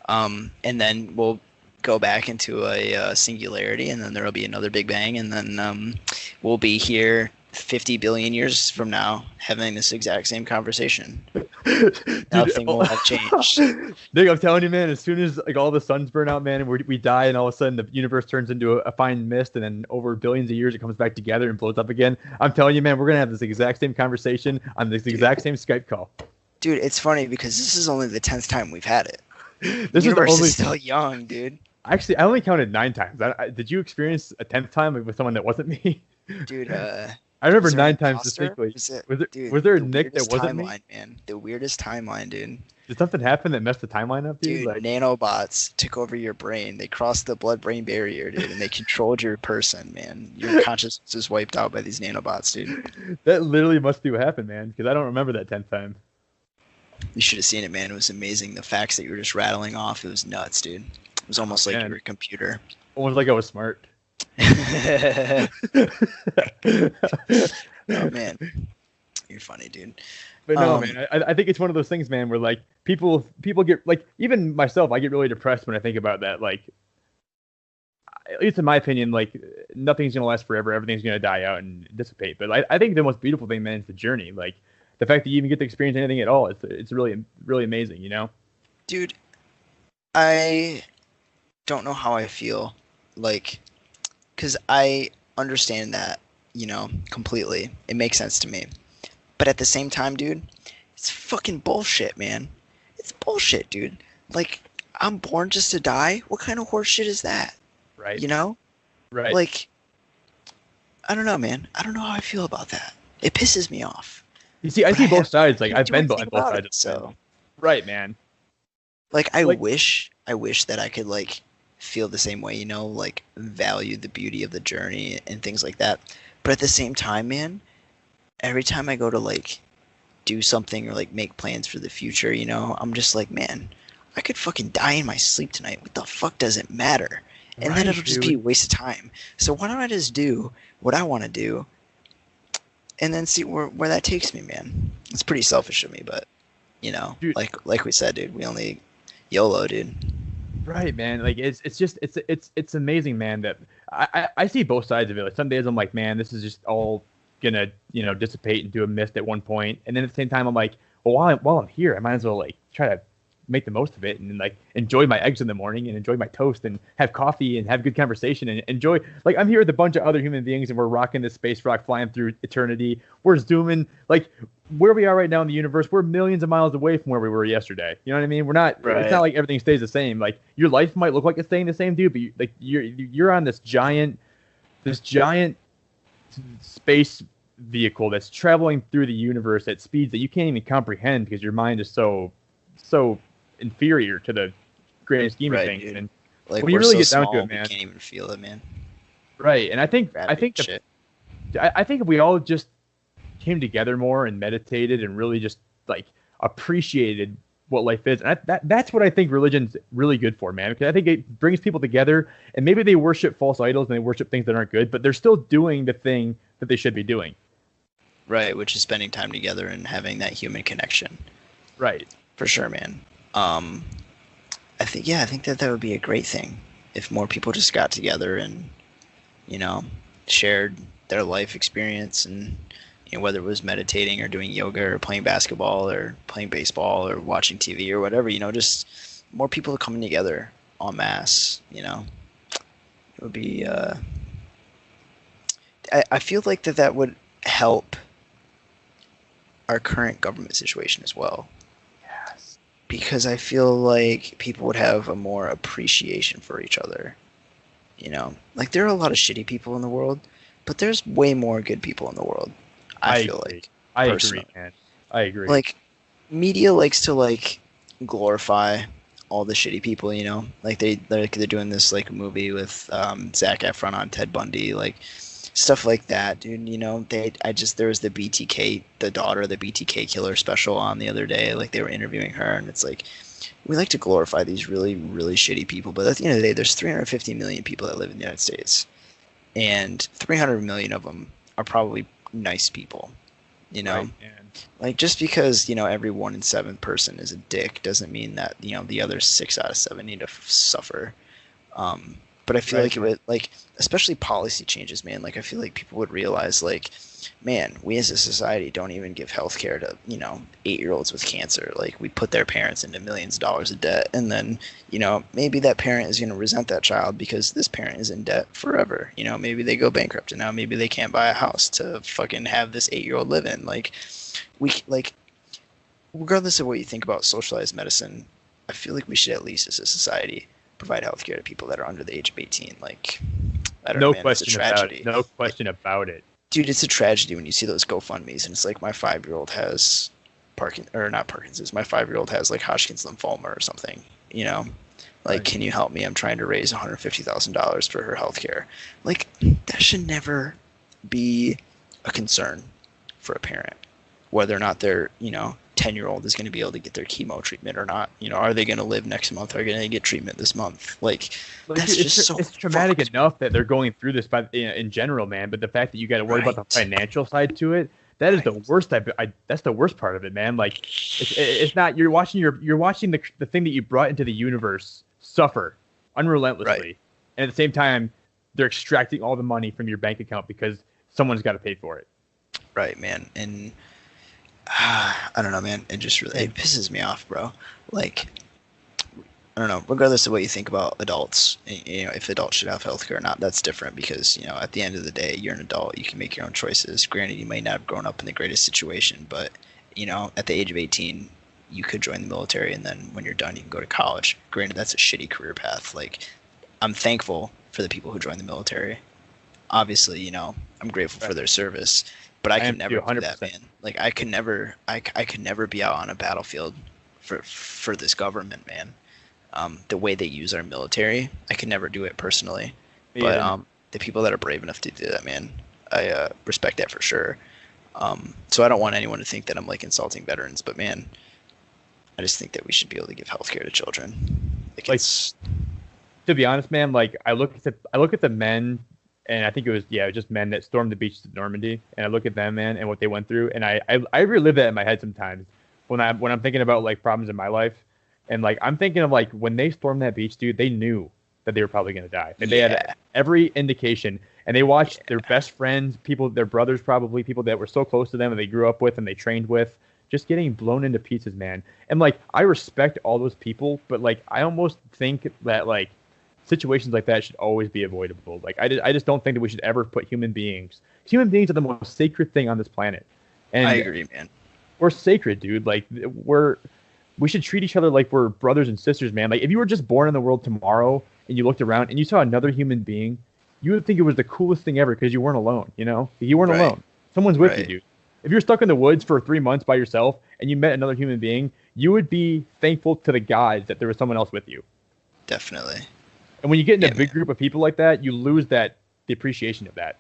and then we'll go back into a singularity, and then there will be another Big Bang, and then we'll be here 50 billion years from now having this exact same conversation. Nothing will have changed. Nick, I'm telling you, man, as soon as like all the suns burn out, man, and we die, and all of a sudden the universe turns into a fine mist, and then over billions of years it comes back together and blows up again. I'm telling you, man, we're gonna have this exact same conversation on this exact same Skype call. Dude, it's funny because this is only the 10th time we've had it. This universe is still young, dude. Actually, I only counted 9 times. Did you experience a 10th time with someone that wasn't me? Dude, I remember 9 times distinctly. Was there a Nick that wasn't timeline, me? Man, the weirdest timeline, dude. Did something happen that messed the timeline up, dude? Dude, like, nanobots took over your brain. They crossed the blood-brain barrier, dude, and they controlled your person, man. Your consciousness is wiped out by these nanobots, dude. That literally must be what happened, man, because I don't remember that 10th time. You should have seen it, man. It was amazing. The facts that you were just rattling off, it was nuts, dude. It was almost like you were a computer. Almost like I was smart. Oh man, you're funny, dude. But no, man, I think it's one of those things, man, where like people get like, even myself, I get really depressed when I think about that. Like, at least in my opinion, like nothing's gonna last forever. Everything's gonna die out and dissipate. But I think the most beautiful thing, man, is the journey. Like the fact that you even get to experience anything at all. It's really, really amazing, you know? Dude, I don't know how I feel, like, because I understand that, completely. It makes sense to me. But at the same time, dude, it's fucking bullshit, man. It's bullshit, dude. Like, I'm born just to die? What kind of horse shit is that? Right. Right. Like, I don't know, man. I don't know how I feel about that. It pisses me off. You see, I But see both sides. Like can't I've do been anything on both about sides it. of the fence. So Right, man. like Like I wish that I could like feel the same way, you know, like value the beauty of the journey and things like that. But at the same time, man, every time I go to like do something or like make plans for the future, you know, I'm just like, man, I could fucking die in my sleep tonight. What the fuck does it matter? And then right, it'll just be a dude. waste of time. So why don't I just do what I want to do and then see where that takes me, man? It's pretty selfish of me, but you know, Dude, like we said, dude, we only YOLO, dude. right, man. Like it's just it's amazing, man. That I see both sides of it. Like some days I'm like, man, this is just all gonna dissipate into a mist at one point, and then at the same time I'm like, well, while I'm here, I might as well like try to make the most of it and like enjoy my eggs in the morning and enjoy my toast and have coffee and have good conversation and enjoy, like, I'm here with a bunch of other human beings and we're rocking this space rock flying through eternity. We're zooming, like, where we are right now in the universe, we're millions of miles away from where we were yesterday. You know what I mean? We're not. It's not Right. like everything stays the same. Like your life might look like it's staying the same, dude, but you're on this giant space vehicle that's traveling through the universe at speeds that you can't even comprehend because your mind is so inferior to the grand scheme of Right, things. dude. And Like when you we're really so get down to small, it, we man, can't even feel it, man. right? And I Gravity think and shit. I think if we all just came together more and meditated and really just like appreciated what life is, and that's what I think religion's really good for, man. Because I think it brings people together, and maybe they worship false idols and they worship things that aren't good, but they're still doing the thing that they should be doing. Right, which is spending time together and having that human connection. Right. For sure, man. Um, I think that that would be a great thing if more people just got together and, you know, shared their life experience and, you know, whether it was meditating or doing yoga or playing basketball or playing baseball or watching TV or whatever, you know, just more people coming together en masse, you know. It would be, I feel like that would help our current government situation as well. Yes. Because I feel like people would have a more appreciation for each other. You know, like there are a lot of shitty people in the world, but there's way more good people in the world. I feel agree. like I personally, agree, man. I agree. like media likes to like glorify all the shitty people. You know, like they're doing this like movie with Zac Efron on Ted Bundy, like stuff like that, dude. You know, there was the BTK, the daughter of the BTK killer special on the other day. Like they were interviewing her, and it's like we like to glorify these really, really shitty people, but at the end of the day, there's 350 million people that live in the United States, and 300 million of them are probably nice people. You know, Right, man. like just because every 1 in 7 person is a dick doesn't mean that the other 6 out of 7 need to suffer. But I feel Right, like it would, like, especially policy changes, man. Like I feel like people would realize, like, man, we as a society don't even give healthcare to 8-year-olds with cancer. Like we put their parents into millions of dollars of debt, and then maybe that parent is going to resent that child because this parent is in debt forever. Maybe they go bankrupt and now maybe they can't buy a house to fucking have this 8-year-old live in. Like like regardless of what you think about socialized medicine, I feel like we should at least as a society provide healthcare to people that are under the age of 18. Like, I don't know, No man, it's a question about tragedy. it. No question about it. Dude, it's a tragedy when you see those GoFundMe's and it's like my 5-year-old has not Parkinson's. My 5-year-old has like Hodgkin's lymphoma or something. Like, Right. can you help me? I'm trying to raise $150,000 for her healthcare. Like, that should never be a concern for a parent, whether or not their 10-year-old is going to be able to get their chemo treatment or not. Are they going to live next month? Are they going to get treatment this month? Like, that's Dude, just so it's traumatic fucked. enough that they're going through this in general, man. But the fact that you got to worry about the Right. financial side to it, that is the Right. worst. That's the worst part of it, man. Like, it's not you're watching the thing that you brought into the universe suffer unrelentlessly, Right. and at the same time, they're extracting all the money from your bank account because someone's got to pay for it. Right, man. And I don't know, man. It pisses me off, bro. Like, I don't know. Regardless of what you think about adults, if adults should have healthcare or not, that's different because at the end of the day, you're an adult. You can make your own choices. Granted, you may not have grown up in the greatest situation, but at the age of 18, you could join the military, and then when you're done, you can go to college. Granted, that's a shitty career path. Like, I'm thankful for the people who join the military. Obviously, I'm grateful for Right. their service, But I I could am never too, do that, 100%. man. Like I could never be out on a battlefield for this government, man. The way they use our military, I could never do it personally. Me But either. the people that are brave enough to do that, man, I respect that for sure. So I don't want anyone to think that I'm like insulting veterans, but man, I just think that we should be able to give healthcare to children. Like Like, it's to be honest, man, like I look at the men, and I think it was just men that stormed the beaches of Normandy, and I look at them, man, and what they went through, and I relive that in my head sometimes when I'm thinking about like problems in my life, and like I'm thinking of like when they stormed that beach, dude, they knew that they were probably gonna die, and they had yeah, every indication, and they watched their yeah, best friends, people, their brothers, probably people that were so close to them and they grew up with and they trained with, just getting blown into pieces, man. And like I respect all those people, but like I almost think that like situations like that should always be avoidable. Like I just don't think that we should ever put human beings are the most sacred thing on this planet, I and agree, man. we're sacred, dude. Like we should treat each other like we're brothers and sisters, man. Like if you were just born in the world tomorrow and you looked around and you saw another human being, you would think it was the coolest thing ever because you weren't alone. You know, you weren't Right, alone. Someone's with you, right, dude. If you're stuck in the woods for 3 months by yourself and you met another human being, you would be thankful to the gods that there was someone else with you. definitely. And when you get in Yeah, a big man. group of people like that, you lose the appreciation of that.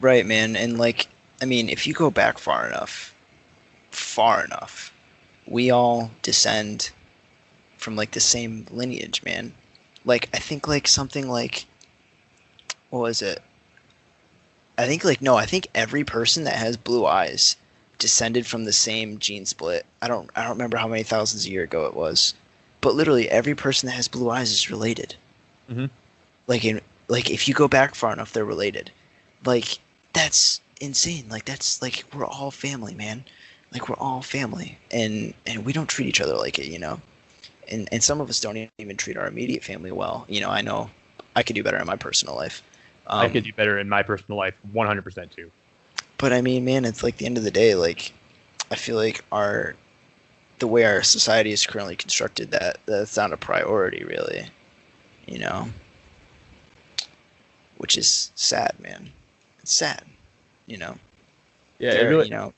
Right, man. And like, I mean, if you go back far enough, we all descend from like the same lineage, man. Like I think like something like what was it? I think like no, I think every person that has blue eyes descended from the same gene split. I don't remember how many thousands a year ago it was. But literally every person that has blue eyes is related. Mm-hmm. Like if you go back far enough they're related. Like that's insane. Like that's like we're all family, man. Like we're all family and we don't treat each other like it, you know. And some of us don't even treat our immediate family well. You know, I know I could do better in my personal life. I could Um, do better in my personal life, 100% too. but I mean, man, it's like the end of the day, like I feel like the way our society is currently constructed, that's not a priority, really. You know, which is sad, man. It's sad. You know, Yeah, it there, really. you know,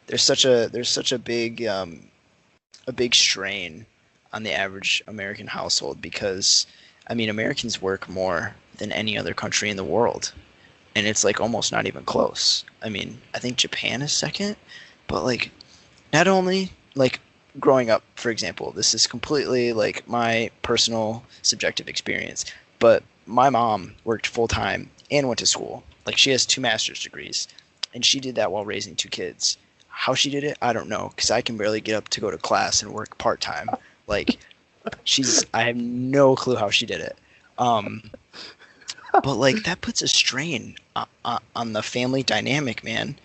there's such a big strain on the average American household because, I mean, Americans work more than any other country in the world, and it's like almost not even close. I mean, I think Japan is second, but like, not only like growing up, for example, this is completely like my personal subjective experience, but my mom worked full time and went to school. Like, she has 2 master's degrees, and she did that while raising 2 kids. How she did it, I don't know, because I can barely get up to go to class and work part time. Like, I have no clue how she did it. Um, but like that puts a strain on the family dynamic, man.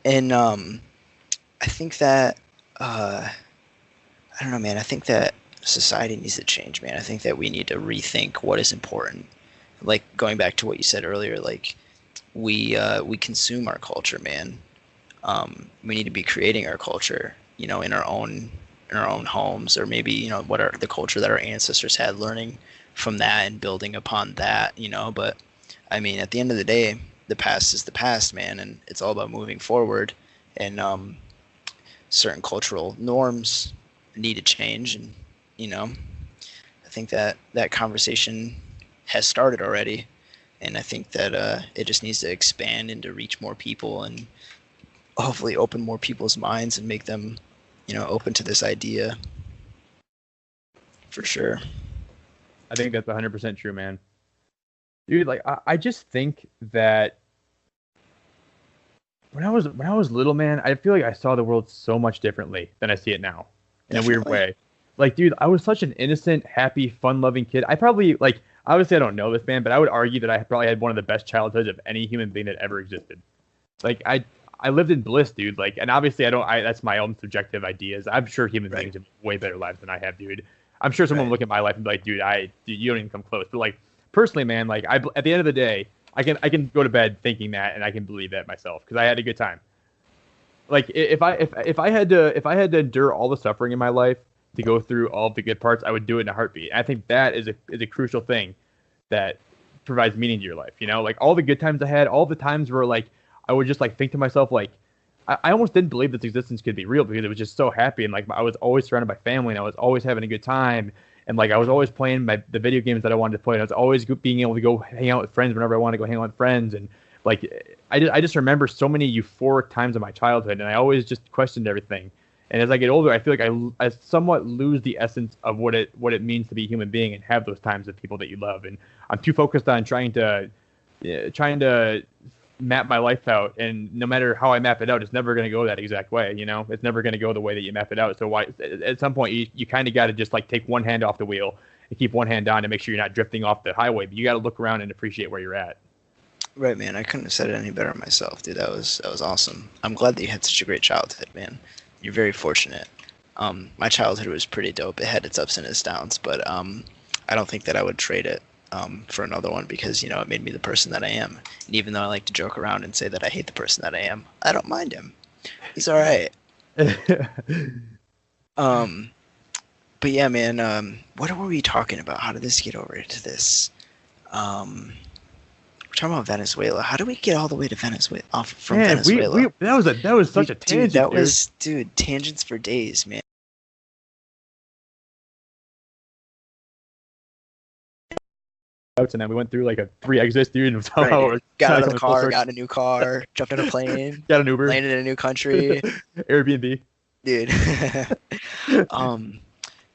And I think that I don't know, man. I think that society needs to change, man. I think that we need to rethink what is important. Like going back to what you said earlier, like we consume our culture, man. We need to be creating our culture, you know, in our own homes, or maybe, you know, what are the culture that our ancestors had, learning from that and building upon that, you know. But I mean, at the end of the day, the past is the past, man, and it's all about moving forward. And certain cultural norms need to change, and you know, I think that that conversation has started already, and I think that it just needs to expand and to reach more people, and hopefully open more people's minds and make them, you know, open to this idea for sure. I think that's 100% true, man. Dude, like I just think that when I was little, man, I feel like I saw the world so much differently than I see it now, in a weird Definitely. way. Like, dude, I was such an innocent, happy, fun-loving kid. I probably like obviously I don't know this, man, but I would argue that I probably had one of the best childhoods of any human being that ever existed. Like I lived in bliss, dude. Like, and obviously I that's my own subjective ideas. I'm sure human Right. beings have way better lives than I have, dude. I'm sure someone would Right. look at my life and be like, dude, you don't even come close. But like personally, man, like at the end of the day, I can go to bed thinking that, and I can believe that myself because I had a good time. Like if I had to endure all the suffering in my life to go through all of the good parts, I would do it in a heartbeat. I think that is a crucial thing that provides meaning to your life. You know, like all the good times I had, all the times where like I would just like think to myself like, I almost didn't believe this existence could be real because it was just so happy and like I was always surrounded by family and I was always having a good time and like I was always playing the video games that I wanted to play and I was always being able to go hang out with friends whenever I wanted to go hang out with friends and like I just remember so many euphoric times of my childhood and I always just questioned everything. And as I get older, I feel like I somewhat lose the essence of what it means to be a human being and have those times with people that you love. And I'm too focused on trying to map my life out, and no matter how I map it out, it's never going to go that exact way. You know, it's never going to go the way that you map it out. So why, at some point, you kind of got to just like take one hand off the wheel and keep one hand on to make sure you're not drifting off the highway. But you got to look around and appreciate where you're at. Right, man. I couldn't have said it any better myself, dude. That was awesome. I'm glad that you had such a great childhood, man. You're very fortunate. My childhood was pretty dope. It had its ups and its downs, but I don't think that I would trade it for another one because, you know, it made me the person that I am. And even though I like to joke around and say that I hate the person that I am, I don't mind him. He's all right. But yeah, man, what were we talking about? How did this get over to this? We're talking about Venezuela. How do we get all the way to Venezuela? Venezuela? That was such a tangent. Dude, tangents for days, man. And then we went through like a 3 exits, dude. And right. Got out of the car, got in a new car, jumped in a plane, got an Uber, landed in a new country, Airbnb, dude.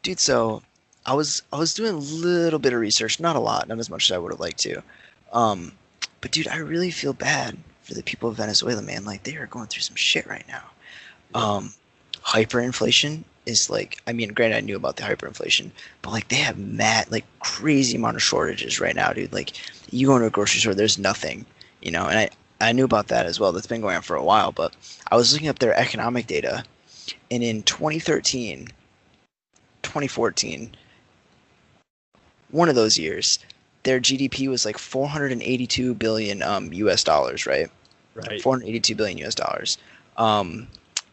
Dude, so I was doing a little bit of research, not a lot, not as much as I would have liked to. But dude, I really feel bad for the people of Venezuela, man. Like they are going through some shit right now. Hyperinflation is like, I mean, granted, I knew about the hyperinflation, but like they have crazy amount of shortages right now, dude. Like you go into a grocery store, there's nothing, you know, and I knew about that as well. That's been going on for a while, but I was looking up their economic data, and in 2013, 2014, one of those years, their GDP was like 482 billion US dollars, right? Right. 482 billion US dollars.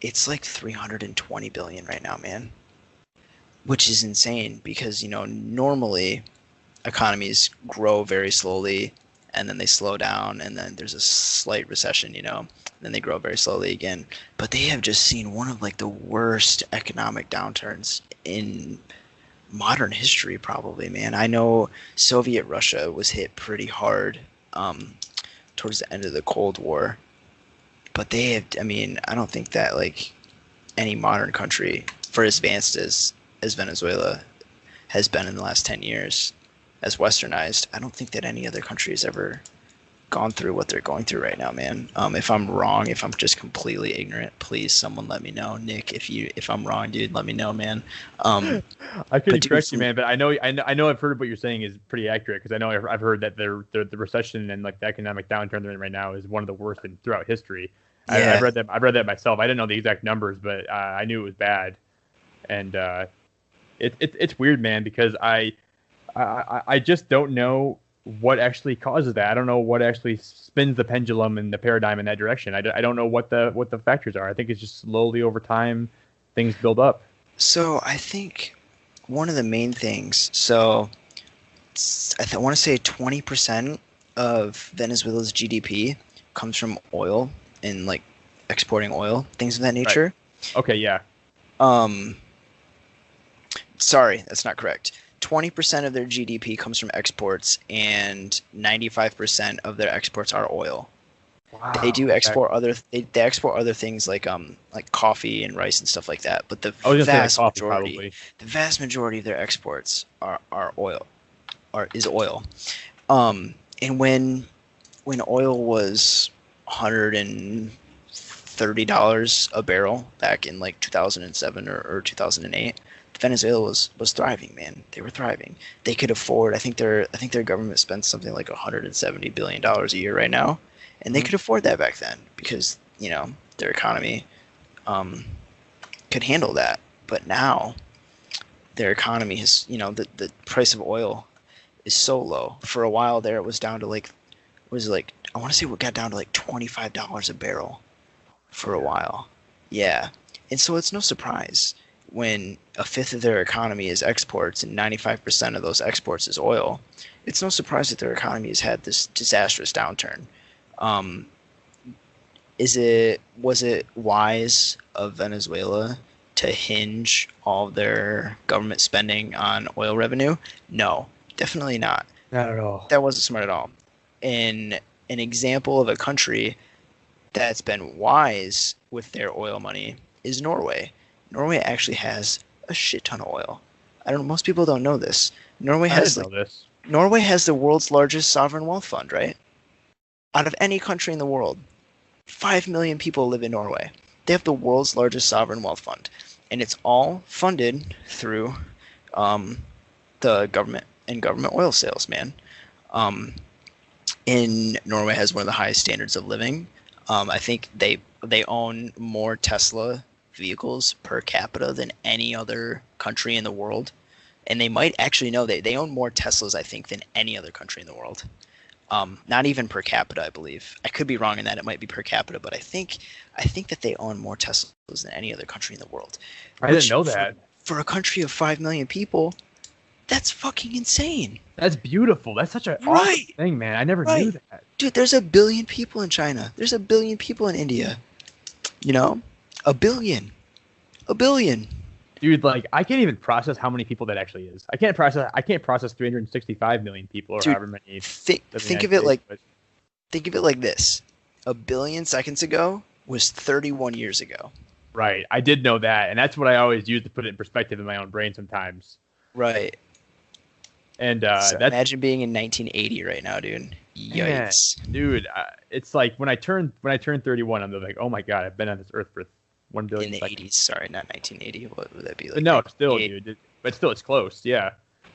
It's like 320 billion right now, man. Which is insane because, you know, normally economies grow very slowly and then they slow down and then there's a slight recession, you know, and then they grow very slowly again. But they have just seen one of like the worst economic downturns in modern history, probably, man. I know Soviet Russia was hit pretty hard towards the end of the Cold War. But they have, I mean, I don't think that like any modern country, for as advanced as Venezuela has been in the last 10 years, as westernized, I don't think that any other country has ever gone through what they're going through right now, man. If I'm wrong, if I'm just completely ignorant, please someone let me know. Nick, if I'm wrong, dude, let me know, man. I couldn't correct you, man, but I know I've heard what you're saying is pretty accurate because I know I've heard that the recession and like the economic downturn they're in right now is one of the worst throughout history. Yeah. I've read that myself. I didn't know the exact numbers, but I knew it was bad, and it's weird, man, because I just don't know what actually causes that. I don't know what actually spins the pendulum and the paradigm in that direction. I don't know what the factors are. I think it's just slowly over time things build up. So I think one of the main things. So I want to say 20% of Venezuela's GDP comes from oil and like exporting oil, things of that nature. Right. Okay, yeah. Sorry, that's not correct. 20% of their GDP comes from exports, and 95% of their exports are oil. Wow. They do export they export other things like coffee and rice and stuff like that. But the vast majority of their exports are oil, is oil. And when oil was $130 a barrel back in like 2007 or 2008. Venezuela was thriving, man. They were thriving. They could afford. I think their government spends something like $170 billion a year right now, and they could afford that back then because, you know, their economy could handle that. But now their economy has, you know, the price of oil is so low. For a while there, it was down to like, I want to say it got down to like $25 a barrel for a while. Yeah, and so it's no surprise when a fifth of their economy is exports and 95% of those exports is oil, it's no surprise that their economy has had this disastrous downturn. was it wise of Venezuela to hinge all their government spending on oil revenue? No, definitely not. Not at all. That wasn't smart at all. And an example of a country that's been wise with their oil money is Norway. Norway actually has a shit ton of oil. I don't know, most people don't know this. Norway has the world's largest sovereign wealth fund, right? Out of any country in the world. 5 million people live in Norway. They have the world's largest sovereign wealth fund. And it's all funded through the government and government oil sales, man. In Norway has one of the highest standards of living. I think they own more Tesla vehicles per capita than any other country in the world. And they might actually know they own more Teslas, I think, than any other country in the world. Not even per capita, I believe. I could be wrong in that. It might be per capita, but I think that they own more Teslas than any other country in the world. I didn't know that. For a country of 5 million people, that's fucking insane. That's beautiful. That's such an awesome thing, man. I never knew that. Dude, there's 1 billion people in China. There's 1 billion people in India. You know? 1 billion. 1 billion. Dude, like, I can't even process how many people that actually is. I can't process 365 million people or Dude, however many. Think of it like this. 1 billion seconds ago was 31 years ago. Right. I did know that, and that's what I always use to put it in perspective in my own brain sometimes. Right. And so imagine being in 1980 right now, dude. Yikes. Man, dude, it's like when I turn 31, I'm like, oh my god, I've been on this earth for 1 billion in the seconds. 80s. Sorry, not 1980. What would that be like? No, still, dude. But still, it's close. Yeah.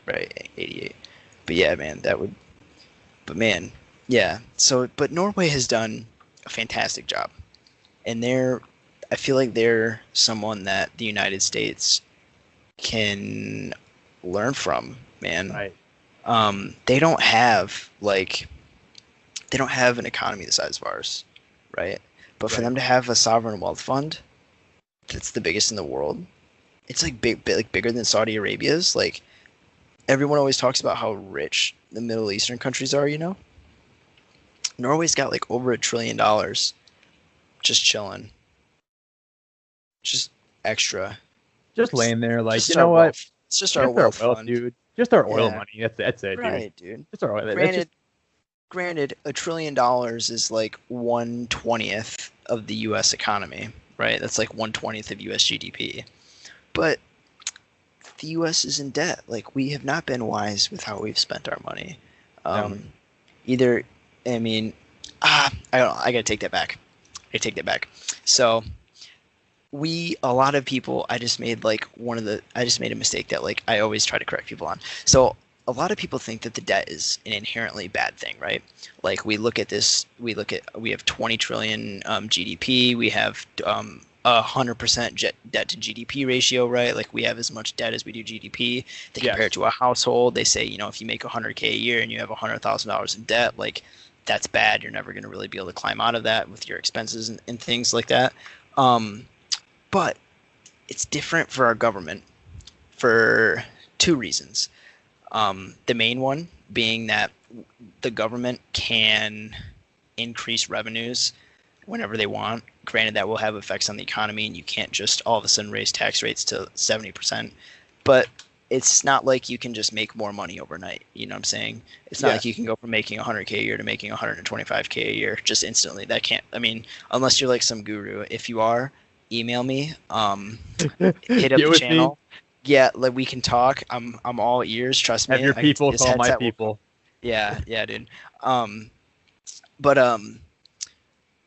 Right, 88. But yeah, man, that would. But man, yeah. So, but Norway has done a fantastic job, and I feel like they're someone that the United States can learn from, man. Right. They don't have an economy the size of ours, right? But for them to have a sovereign wealth fund that's the biggest in the world, it's like bigger than Saudi Arabia's. Like, everyone always talks about how rich the Middle Eastern countries are, you know? Norway's got like over $1 trillion just chilling. Just extra. Just laying there, like, you know what? It's just our wealth fund, dude. Just our oil money. That's it, dude. Right, dude. It's our oil. Granted, $1 trillion is like 1/20th of the U.S. economy, right? That's like 1/20th of U.S. GDP. But the U.S. is in debt. Like, we have not been wise with how we've spent our money. I gotta take that back. So, a lot of people, I just made a mistake that, like, I always try to correct people on. So, a lot of people think that the debt is an inherently bad thing, right? Like, we have 20 trillion GDP, we have 100% debt to GDP ratio, right? Like, we have as much debt as we do GDP. They compare it to a household. They say, you know, if you make $100K a year and you have $100,000 in debt, like, that's bad. You're never going to really be able to climb out of that with your expenses and things like that. But it's different for our government for 2 reasons. The main one being that the government can increase revenues whenever they want. Granted, that will have effects on the economy, and you can't just all of a sudden raise tax rates to 70%. But it's not like you can just make more money overnight. You know what I'm saying? It's not like you can go from making $100K a year to making $125K a year just instantly. That can't. I mean, unless you're like some guru. If you are, email me. Hit up the channel. Yeah, like, we can talk. I'm all ears. Trust me. Have your people call my people. Yeah, dude.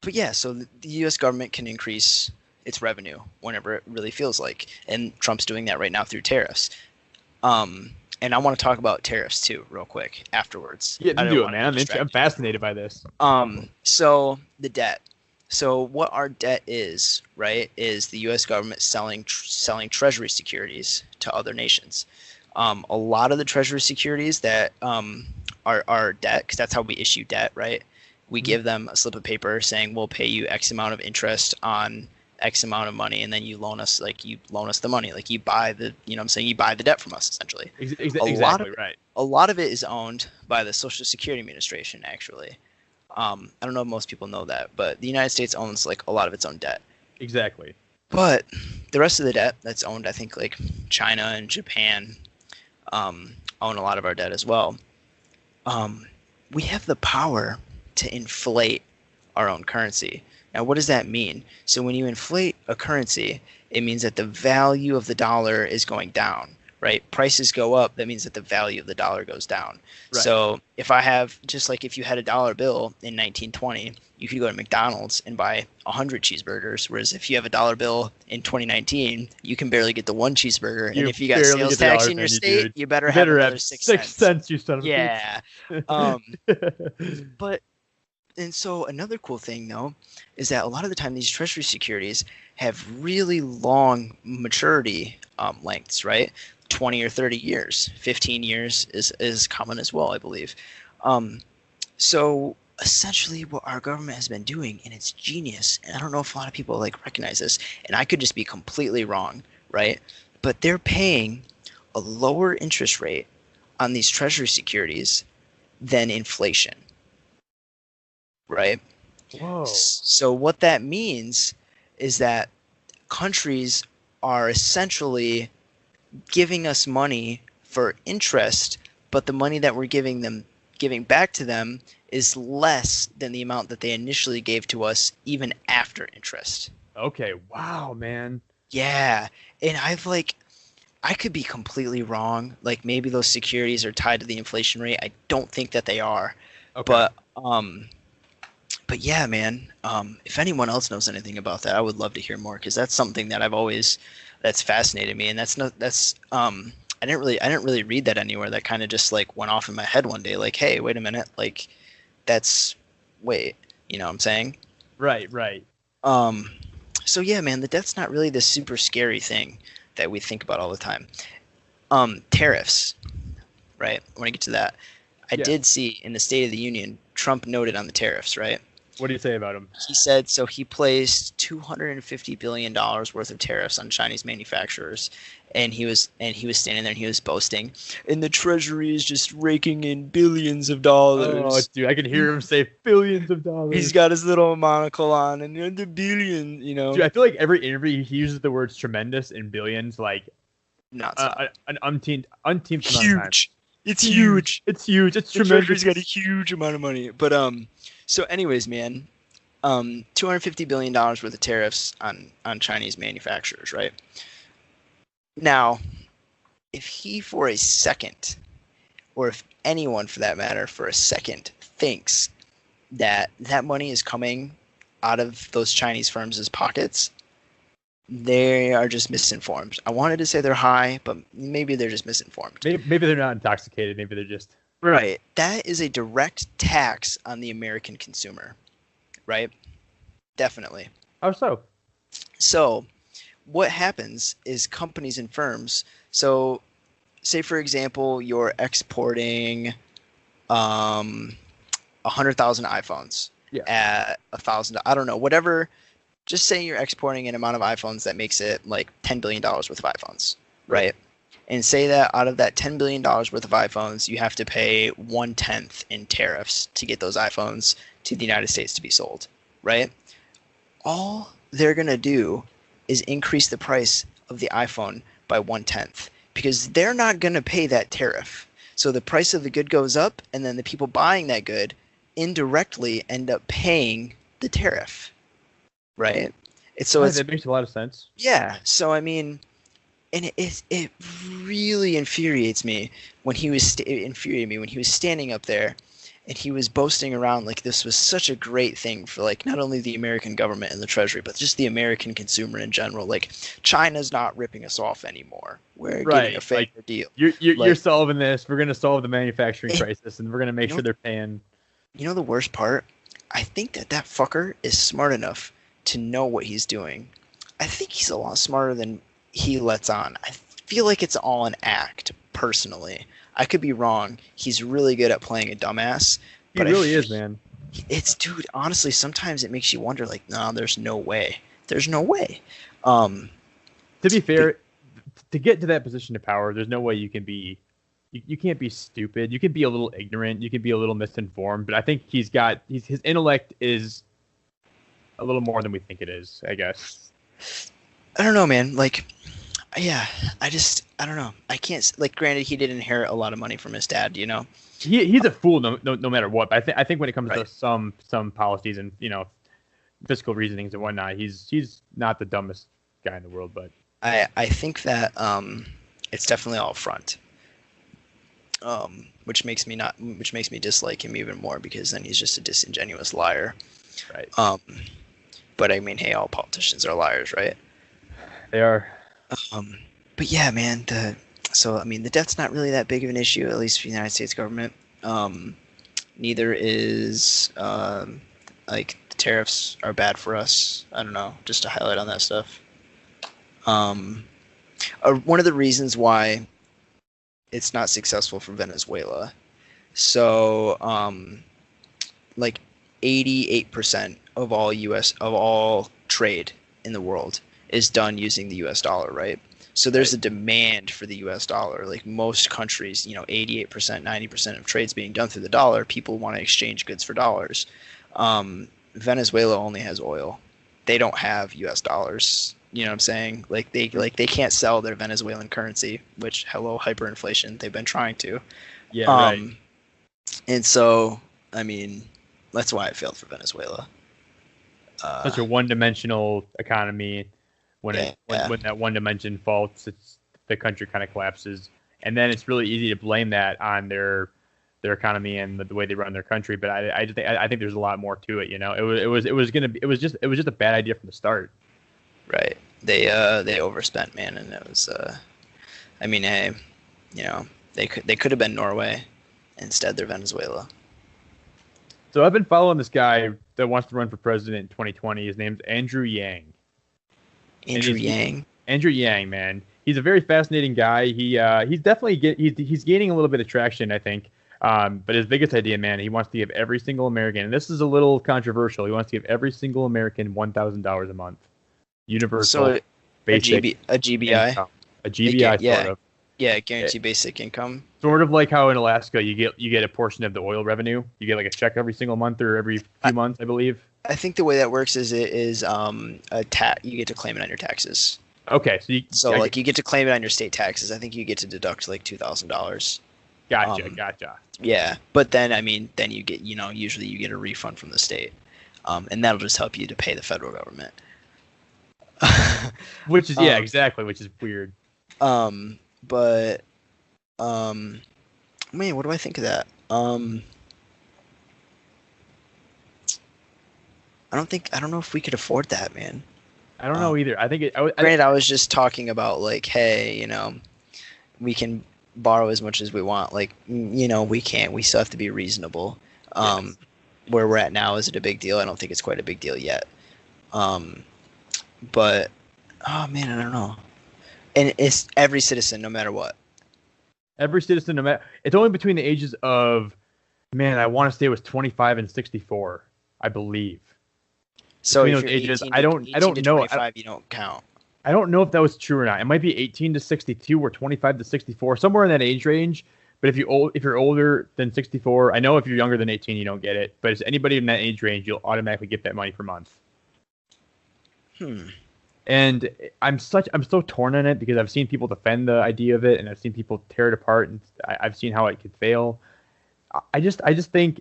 But yeah, so the U.S. government can increase its revenue whenever it really feels like, and Trump's doing that right now through tariffs. And I want to talk about tariffs too, real quick afterwards. Yeah, do it, man. I'm fascinated by this. So the debt. So what our debt is, right, is the U.S. government selling treasury securities to other nations. A lot of the treasury securities that are debt, because that's how we issue debt, right? We give them a slip of paper saying we'll pay you X amount of interest on X amount of money, and then you loan us the money. Like, you buy the, you know what I'm saying, you buy the debt from us, essentially. Exactly right. A lot of it is owned by the Social Security Administration, actually. I don't know if most people know that, but the United States owns like a lot of its own debt. Exactly. But the rest of the debt that's owned, I think like China and Japan own a lot of our debt as well. We have the power to inflate our own currency. Now, what does that mean? So when you inflate a currency, it means that the value of the dollar is going down, right? Prices go up, that means that the value of the dollar goes down. Right. So if I have, just like if you had a dollar bill in 1920, you could go to McDonald's and buy 100 cheeseburgers, whereas if you have a dollar bill in 2019, you can barely get the one cheeseburger. And if you got sales tax in your state, you better have another 6 cents, you son of a yeah. But and so another cool thing though is that a lot of the time these treasury securities have really long maturity lengths, right? 20 or 30 years. 15 years is common as well, I believe. So essentially what our government has been doing, and it's genius, and I don't know if a lot of people like recognize this, and I could just be completely wrong, right? But they're paying a lower interest rate on these treasury securities than inflation, right? Whoa. So what that means is that countries are essentially giving us money for interest, but the money that we're giving back to them is less than the amount that they initially gave to us even after interest. Okay, wow, man. Yeah. And I could be completely wrong. Like maybe those securities are tied to the inflation rate. I don't think that they are. Okay. But yeah, man. If anyone else knows anything about that, I would love to hear more because that's something that that's fascinated me, and I didn't really read that anywhere. That kind of just like went off in my head one day. Like, hey, wait a minute. Like, you know what I'm saying? Right. So yeah, man, the debt's not really this super scary thing that we think about all the time. Tariffs, right? I want to get to that. I did see in the State of the Union, Trump noted on the tariffs, right? What do you say about him? He said, so he placed $250 billion worth of tariffs on Chinese manufacturers. And he was standing there and he was boasting, and the Treasury is just raking in billions of dollars. Oh, dude, I can hear him say billions of dollars. He's got his little monocle on, and the billion, you know. Dude, I feel like every interview he uses the words tremendous and billions like an umpteenth amount of time. It's huge. It's huge. It's the tremendous. Treasury's got a huge amount of money. But so anyways, man, $250 billion worth of tariffs on Chinese manufacturers, right? Now, if he for a second, or if anyone for that matter for a second, thinks that money is coming out of those Chinese firms' pockets, they are just misinformed. I wanted to say they're high, but maybe they're just misinformed. Maybe they're not intoxicated. Maybe they're just... Right. That is a direct tax on the American consumer, right? Definitely. How so? So what happens is companies and firms, so say for example, you're exporting 100,000 iPhones at 1,000, I don't know, whatever. Just say you're exporting an amount of iPhones that makes it like $10 billion worth of iPhones, right? And say that out of that $10 billion worth of iPhones, you have to pay 1/10 in tariffs to get those iPhones to the United States to be sold, right? All they're going to do is increase the price of the iPhone by 1/10 because they're not going to pay that tariff. So the price of the good goes up, and then the people buying that good indirectly end up paying the tariff. Right. That makes a lot of sense. Yeah. So I mean, and it really infuriates me when he was standing up there, and he was boasting around like this was such a great thing for like not only the American government and the Treasury, but just the American consumer in general. Like China's not ripping us off anymore. We're getting a fair deal. You're solving this. We're gonna solve the manufacturing crisis, and we're gonna make sure they're paying. You know the worst part? I think that fucker is smart enough to know what he's doing. I think he's a lot smarter than he lets on. I feel like it's all an act, personally. I could be wrong. He's really good at playing a dumbass. He really is, man. Dude, honestly, sometimes it makes you wonder, like, no, there's no way. There's no way. To be fair, to get to that position of power, there's no way you can be you can't be stupid. You can be a little ignorant. You can be a little misinformed. But I think his intellect is a little more than we think it is, I guess. I don't know, man. Like, yeah, I don't know. I can't, like, granted, he did inherit a lot of money from his dad, you know? He's a fool no matter what. But I think when it comes Right. to some policies and, fiscal reasonings and whatnot, he's not the dumbest guy in the world. But I think that it's definitely all front. Which makes me dislike him even more, because then he's just a disingenuous liar. right. But I mean, hey, all politicians are liars, right? They are. But yeah, man, the debt's not really that big of an issue, at least for the United States government. Neither is like, the tariffs are bad for us. I don't know, just to highlight on that stuff. One of the reasons why it's not successful for Venezuela. So, like 88% of all trade in the world is done using the US dollar, right? So there's a demand for the US dollar. Like most countries, 88%, 90% of trades being done through the dollar, people want to exchange goods for dollars. Venezuela only has oil. They don't have US dollars. You know what I'm saying? Like they can't sell their Venezuelan currency, which, hello, hyperinflation, they've been trying to. Yeah, right. And so, I mean, that's why it failed for Venezuela. Such a one-dimensional economy. When that one dimension faults, the country kind of collapses, and then it's really easy to blame that on their economy and the way they run their country. But I think there's a lot more to it. It was just a bad idea from the start. Right. They overspent, man, and it was. I mean, hey, they could have been Norway. Instead, they're Venezuela. So I've been following this guy that wants to run for president in 2020. His name's Andrew Yang. Andrew Yang, man. He's a very fascinating guy. He's definitely he's gaining a little bit of traction, I think. But his biggest idea, man, he wants to give every single American, and this is a little controversial, he wants to give every single American $1,000 a month. Universal, so basic, a GBI? income. A GBI, yeah, sort of. Yeah, guaranteed basic income. Sort of like how in Alaska you get a portion of the oil revenue. You get like a check every single month or every few months, I believe. I think the way that works is it is a you get to claim it on your taxes. Okay, so you get to claim it on your state taxes. I think you get to deduct like $2,000. Gotcha. Yeah, but then then you get usually you get a refund from the state, and that'll just help you to pay the federal government. Which is exactly, which is weird. But man, what do I think of that? I don't know if we could afford that, man. I don't know either. I think granted, I was just talking about like, hey, we can borrow as much as we want. Like, we can't. We still have to be reasonable. Yes. Where we're at now, is it a big deal? I don't think it's quite a big deal yet. But oh man, I don't know. And it's every citizen, no matter what. Every citizen, no matter. It's only between the ages of, man, I want to say it was 25 and 64, I believe. So between if those you're ages, 18 I don't to know. 25, you don't count. I don't know if that was true or not. It might be 18 to 62 or 25 to 64, somewhere in that age range. But if you're older than 64, I know if you're younger than 18, you don't get it. But if anybody in that age range, you'll automatically get that money per month. And I'm so torn on it because I've seen people defend the idea of it, and I've seen people tear it apart, and I've seen how it could fail. I just think,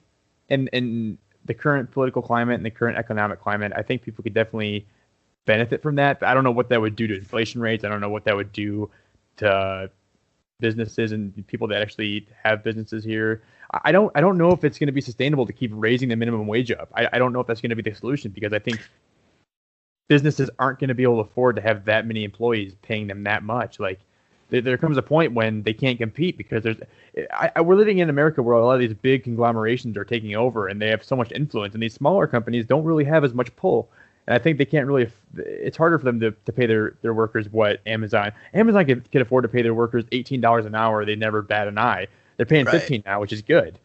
in the current political climate and the current economic climate, I think people could definitely benefit from that. But I don't know what that would do to inflation rates. I don't know what that would do to businesses and people that actually have businesses here. I don't know if it's going to be sustainable to keep raising the minimum wage up. I don't know if that's going to be the solution, because I think businesses aren't going to be able to afford to have that many employees paying them that much. Like, there comes a point when they can't compete because we're living in America where a lot of these big conglomerations are taking over and they have so much influence, and these smaller companies don't really have as much pull. And I think they can't really. It's harder for them to pay their workers what Amazon can afford to pay their workers $18 an hour. They never bat an eye. They're paying $15 now, which is good.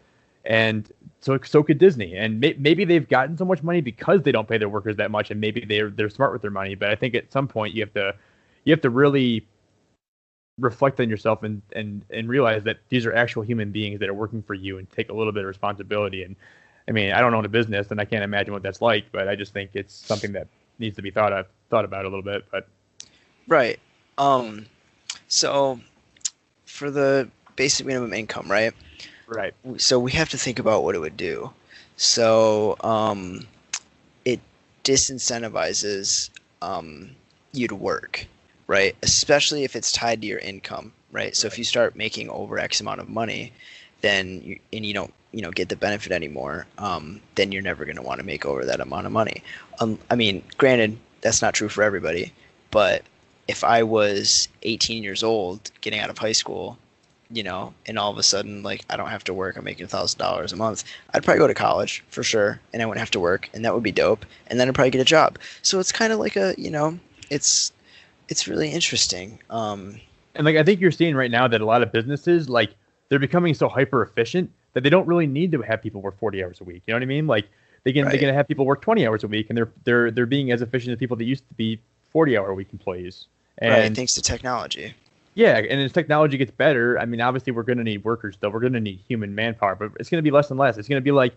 And so could Disney. And maybe they've gotten so much money because they don't pay their workers that much, and maybe they're smart with their money. But I think at some point you have to really reflect on yourself and realize that these are actual human beings that are working for you and take a little bit of responsibility. And I mean, I don't own a business and I can't imagine what that's like, but I just think it's something that needs to be thought about a little bit. But Right. So for the basic minimum income, right? right, So we have to think about what it would do. So it disincentivizes you to work, right? Especially if it's tied to your income, right? So if you start making over X amount of money, then you don't get the benefit anymore, then you're never going to want to make over that amount of money. I mean, granted, that's not true for everybody, but if I was 18 years old, getting out of high school, and all of a sudden, like, I don't have to work, I'm making $1,000 a month, I'd probably go to college for sure, and I wouldn't have to work, and that would be dope, and then I'd probably get a job. So it's kind of like it's really interesting. and like I think you're seeing right now that a lot of businesses, like, they're becoming so hyper efficient that they don't really need to have people work 40 hours a week. You know what I mean? Like they can have people work 20 hours a week, and they're being as efficient as people that used to be 40-hour a week employees. And right, thanks to technology. yeah, and as technology gets better, I mean, obviously we're going to need workers still. We're going to need human manpower, but it's going to be less and less. It's going to be like,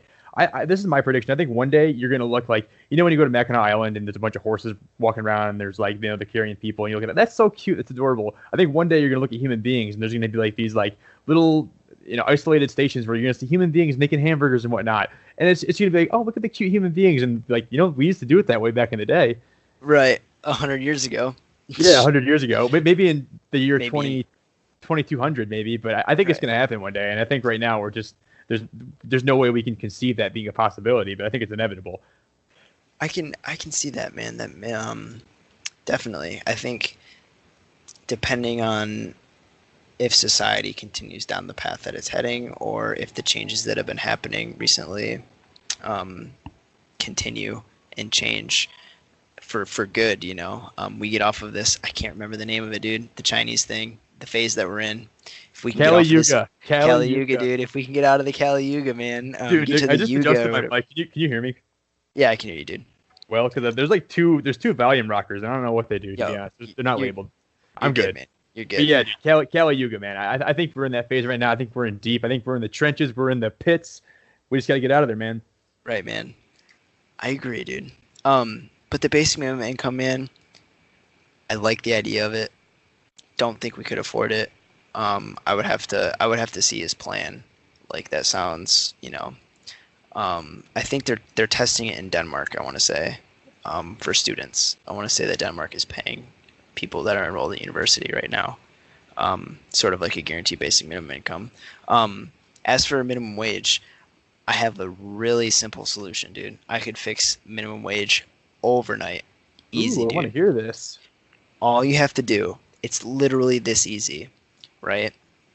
this is my prediction. I think one day you're going to look like, when you go to Mackinac Island and there's a bunch of horses walking around and there's like, they're carrying people and you look at it, that's so cute. That's adorable. I think one day you're going to look at human beings and there's going to be like these like little, isolated stations where you're going to see human beings making hamburgers and whatnot. And it's going to be like, oh, look at the cute human beings. And like, we used to do it that way back in the day. Right. 100 years ago. Yeah, 100 years ago. Maybe in the year 2200 maybe, but I think it's going to happen one day. And I think right now we're just, there's no way we can conceive that being a possibility, but I think it's inevitable. I can see that, man. That definitely. I think depending on if society continues down the path that it's heading, or if the changes that have been happening recently continue and change for good, we get off of this. I can't remember the name of it, dude. The Chinese thing, the phase that we're in. If we can Kali get off Yuga. this, Kali Yuga, dude. If we can get out of the Kali Yuga, man. Dude, get to I the just Yuga, adjusted my mic. Can you hear me? Yeah, I can hear you, dude. Well, because there's two volume rockers. And I don't know what they do, to be honest. They're not labeled. I'm good. Man. You're good. But yeah, dude, Kali Yuga, man. I think we're in that phase right now. I think we're in deep. I think we're in the trenches. We're in the pits. We just got to get out of there, man. Right, man. I agree, dude. But the basic minimum income, man, I like the idea of it. Don't think we could afford it. I would have to see his plan. Like, that sounds, I think they're testing it in Denmark, I want to say, for students. I want to say that Denmark is paying people that are enrolled at university right now, sort of like a guaranteed basic minimum income. As for a minimum wage, I have a really simple solution, dude. I could fix minimum wage overnight. Easy, dude. I want to hear this. All you have to do, it's literally this easy, right?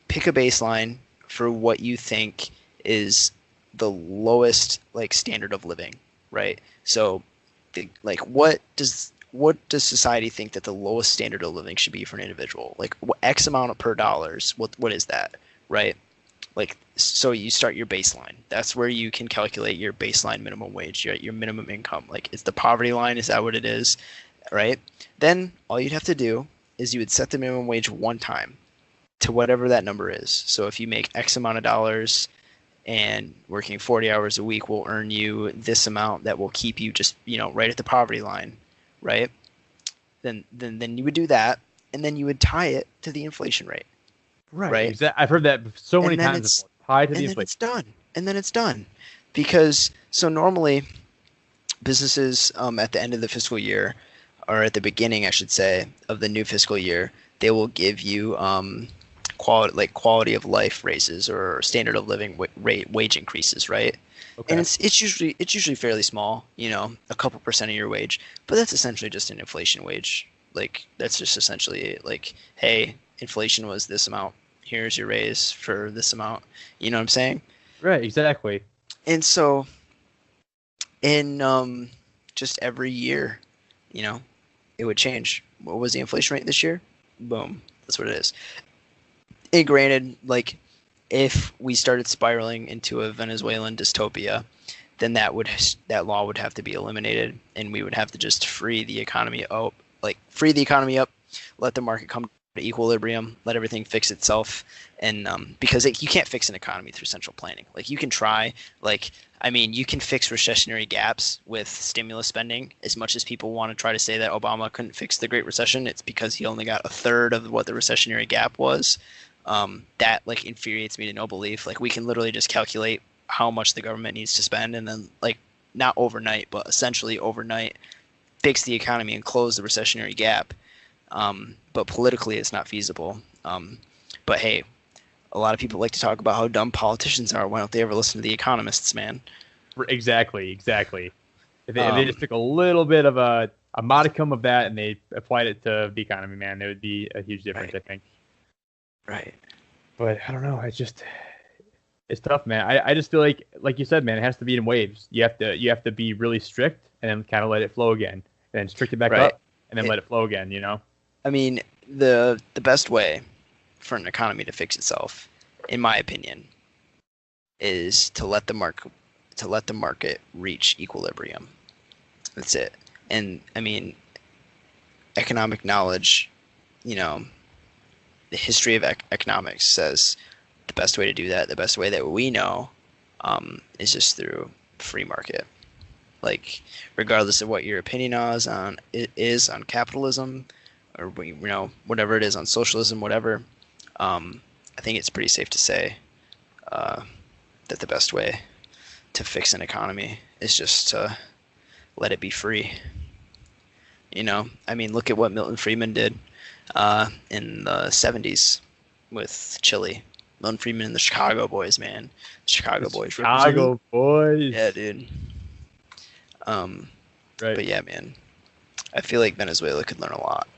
Pick a baseline for what you think is the lowest like standard of living, right? So what does society think that the lowest standard of living should be for an individual? Like, X amount per dollars, what is that, right? Like, so you start your baseline. That's where you can calculate your baseline minimum wage, your minimum income. Like, is the poverty line, is that what it is, right? Then all you'd have to do is you would set the minimum wage one time to whatever that number is. So if you make X amount of dollars and working 40 hours a week will earn you this amount that will keep you just, right at the poverty line, right? Then you would do that, and then you would tie it to the inflation rate. Right. Exactly. I've heard that so many times. Tied to the inflation. And then it's done. Because so normally businesses at the end of the fiscal year, or at the beginning, I should say, of the new fiscal year, they will give you quality of life raises or standard of living wage increases, right? Okay. And it's usually fairly small, a couple % of your wage, but that's essentially just an inflation wage. Like, that's just essentially like, hey, inflation was this amount, here's your raise for this amount. You know what I'm saying? Right, exactly. And so in just every year, it would change. What was the inflation rate this year? Boom. That's what it is. And granted, like, if we started spiraling into a Venezuelan dystopia, then that law would have to be eliminated, and we would have to just free the economy up, let the market come equilibrium, let everything fix itself, and because you can't fix an economy through central planning. Like you can try, you can fix recessionary gaps with stimulus spending. As much as people want to try to say that Obama couldn't fix the Great Recession, it's because he only got a third of what the recessionary gap was. That infuriates me to no belief. Like we can literally just calculate how much the government needs to spend, and then not overnight, but essentially overnight, fix the economy and close the recessionary gap. But politically, it's not feasible. But hey, a lot of people like to talk about how dumb politicians are. Why don't they ever listen to the economists, man? Exactly. If they just took a little bit of a modicum of that and they applied it to the economy, man, there would be a huge difference, right. I think. Right. But I don't know. It's tough, man. I just feel like you said, man, it has to be in waves. You have to be really strict and then kind of let it flow again, and then strict it back up and then let it flow again. You know. I mean, the best way for an economy to fix itself, in my opinion, is to let the market reach equilibrium. That's it. And I mean, economic knowledge, the history of economics says the best way to do that, the best way that we know, is just through free market. Like, regardless of what your opinion is on capitalism, or whatever it is on socialism, whatever, I think it's pretty safe to say that the best way to fix an economy is just to let it be free. I mean, look at what Milton Friedman did in the 70s with Chile. Milton Friedman and the Chicago Boys, man. Chicago Boys. Yeah, dude. Right. But yeah, man. I feel like Venezuela could learn a lot.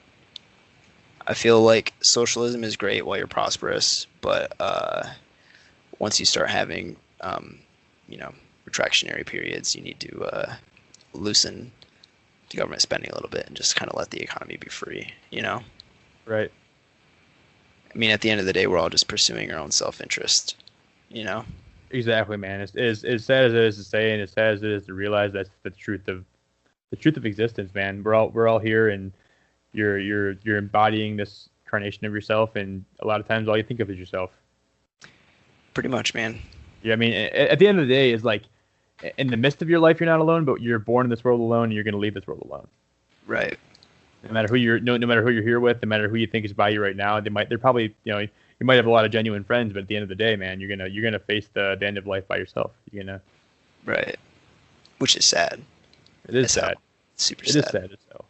I feel like socialism is great while you're prosperous, but once you start having, retractionary periods, you need to loosen the government spending a little bit and just kind of let the economy be free, Right. I mean, at the end of the day, we're all just pursuing our own self-interest, Exactly, man. It's as sad as it is to say, and as sad as it is to realize that's the truth of existence, man. We're all here, and you're embodying this incarnation of yourself, and a lot of times all you think of is yourself. Pretty much, man. Yeah, I mean, at the end of the day, it's like in the midst of your life, you're not alone, but you're born in this world alone, and you're going to leave this world alone. Right. No matter who no matter who you're here with, no matter who you think is by you right now, they're probably, you might have a lot of genuine friends, but at the end of the day, man, you're gonna face the end of life by yourself. Right. Which is sad. It is sad. Super sad. It is sad as hell.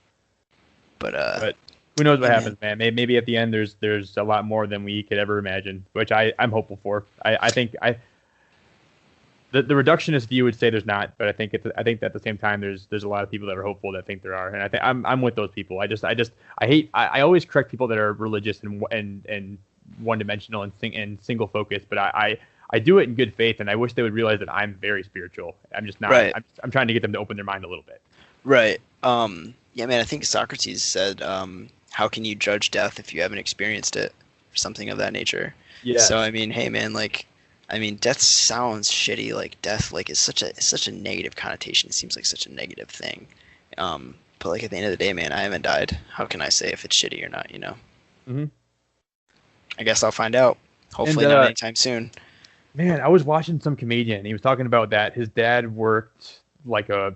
But who knows what happens, man? Maybe at the end there's a lot more than we could ever imagine, which I'm hopeful for. I think the reductionist view would say there's not, but I think that at the same time there's a lot of people that are hopeful that think there are, and I think I'm with those people. I always correct people that are religious and one dimensional and single focused, but I do it in good faith, and I wish they would realize that I'm very spiritual. I'm just not. Right. I'm trying to get them to open their mind a little bit. Right. Yeah, man. I think Socrates said, "How can you judge death if you haven't experienced it?" Or something of that nature. Yeah. So I mean, hey, man, death sounds shitty. Like death, is such a negative connotation. It seems like such a negative thing. But at the end of the day, man, I haven't died. How can I say if it's shitty or not? Mm-hmm. I guess I'll find out. Hopefully not anytime soon. Man, I was watching some comedian, and he was talking about that his dad worked like a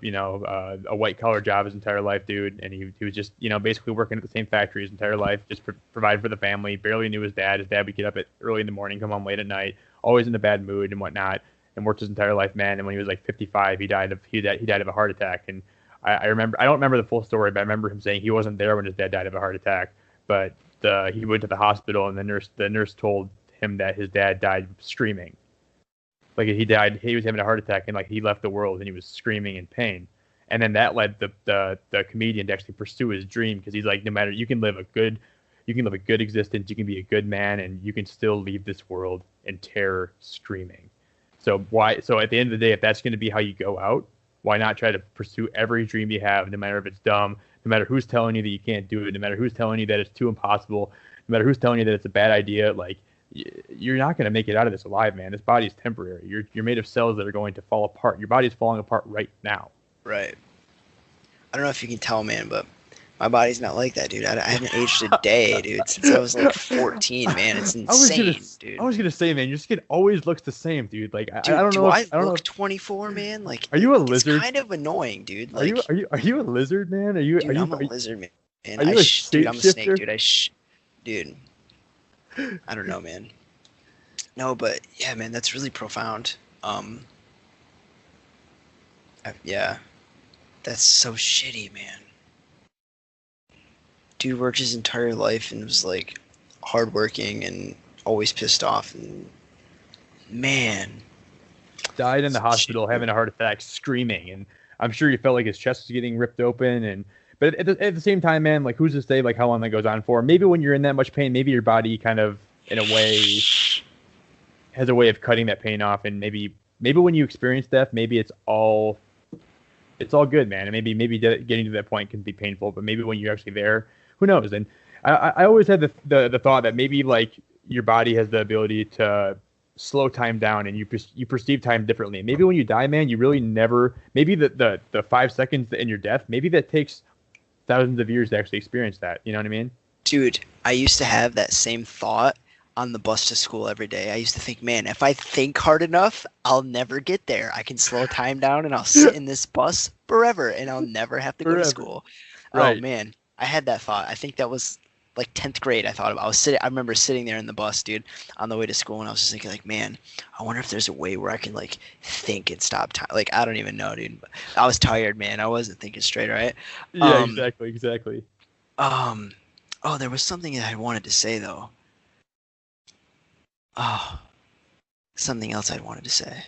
white collar job his entire life, dude, and he was just basically working at the same factory his entire life, just provide for the family. Barely knew his dad. His dad would get up at early in the morning, come home late at night, always in a bad mood and whatnot, and worked his entire life, man. And when he was like 55, he died of a heart attack. And I don't remember the full story, but I remember him saying he wasn't there when his dad died of a heart attack, but he went to the hospital, and the nurse told him that his dad died screaming. Like he was having a heart attack, and he left the world, and he was screaming in pain. And then that led the comedian to actually pursue his dream, because he's like, no matter, you can live a good existence, you can be a good man, and you can still leave this world in terror, screaming. So at the end of the day, if that's going to be how you go out, why not try to pursue every dream you have, no matter if it's dumb, no matter who's telling you that you can't do it, no matter who's telling you that it's too impossible, no matter who's telling you that it's a bad idea. You're not going to make it out of this alive, man. This body's temporary. You're made of cells that are going to fall apart. Your body's falling apart right now. Right. I don't know if you can tell, man, but My body's not like that, dude. I haven't aged a day, dude, since I was like 14, man. It's insane, I dude. was gonna say, man, your skin always looks the same, dude. Like I Dude, don't do know if I I don't know. look 24, man? Like, Are you a it's lizard? kind of annoying, dude. Are you Like, are you a lizard, man? dude, I'm a lizard, man. are you a Dude, I'm a snake, shapeshifter? dude. Dude, I don't know, man. No, but yeah, man, that's really profound. Yeah, that's so shitty, man. Dude worked his entire life and was like hardworking and always pissed off, and man, Died in the shitty, hospital dude. having a heart attack, screaming, and I'm sure he felt like his chest was getting ripped open. And but at the same time, man, like who's to say like how long that goes on for? Maybe when you're in that much pain, maybe your body kind of in a way has a way of cutting that pain off, and maybe when you experience death, maybe it's all good, man. And getting to that point can be painful, but maybe when you're actually there, who knows? And I always had the thought that maybe like your body has the ability to slow time down, and you perceive time differently. Maybe when you die, man, you really never. Maybe the 5 seconds in your death, maybe that takes thousands of years to actually experience that. You know what I mean? Dude, I used to have that same thought on the bus to school every day. I used to think, man, if I think hard enough, I'll never get there. I can slow time down and I'll sit in this bus forever and I'll never have to go to Forever. school. Oh Right. man, I had that thought. I think that was like 10th grade. I thought about. I remember sitting there in the bus, dude, on the way to school, and I was just thinking, like, man, I wonder if there's a way where I can like think and stop time. Like, I don't even know, dude. But I was tired, man. I wasn't thinking straight, right? Yeah. Um, Exactly. um, oh, there was something that I wanted to say though. Oh, something else I wanted to say.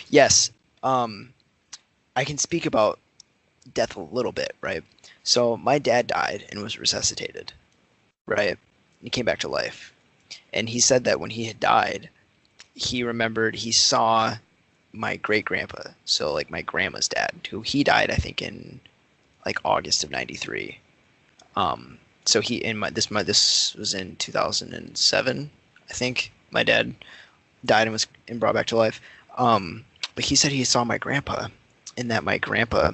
Yes. I can speak about death a little bit, right? So my dad died and was resuscitated, right? He came back to life. And he said that when he had died, he remembered he saw my great grandpa, so like my grandma's dad, who he died, I think, in like August of '93. So he in this was in 2007, I think. My dad died and was brought back to life. But he said he saw my grandpa, and that my grandpa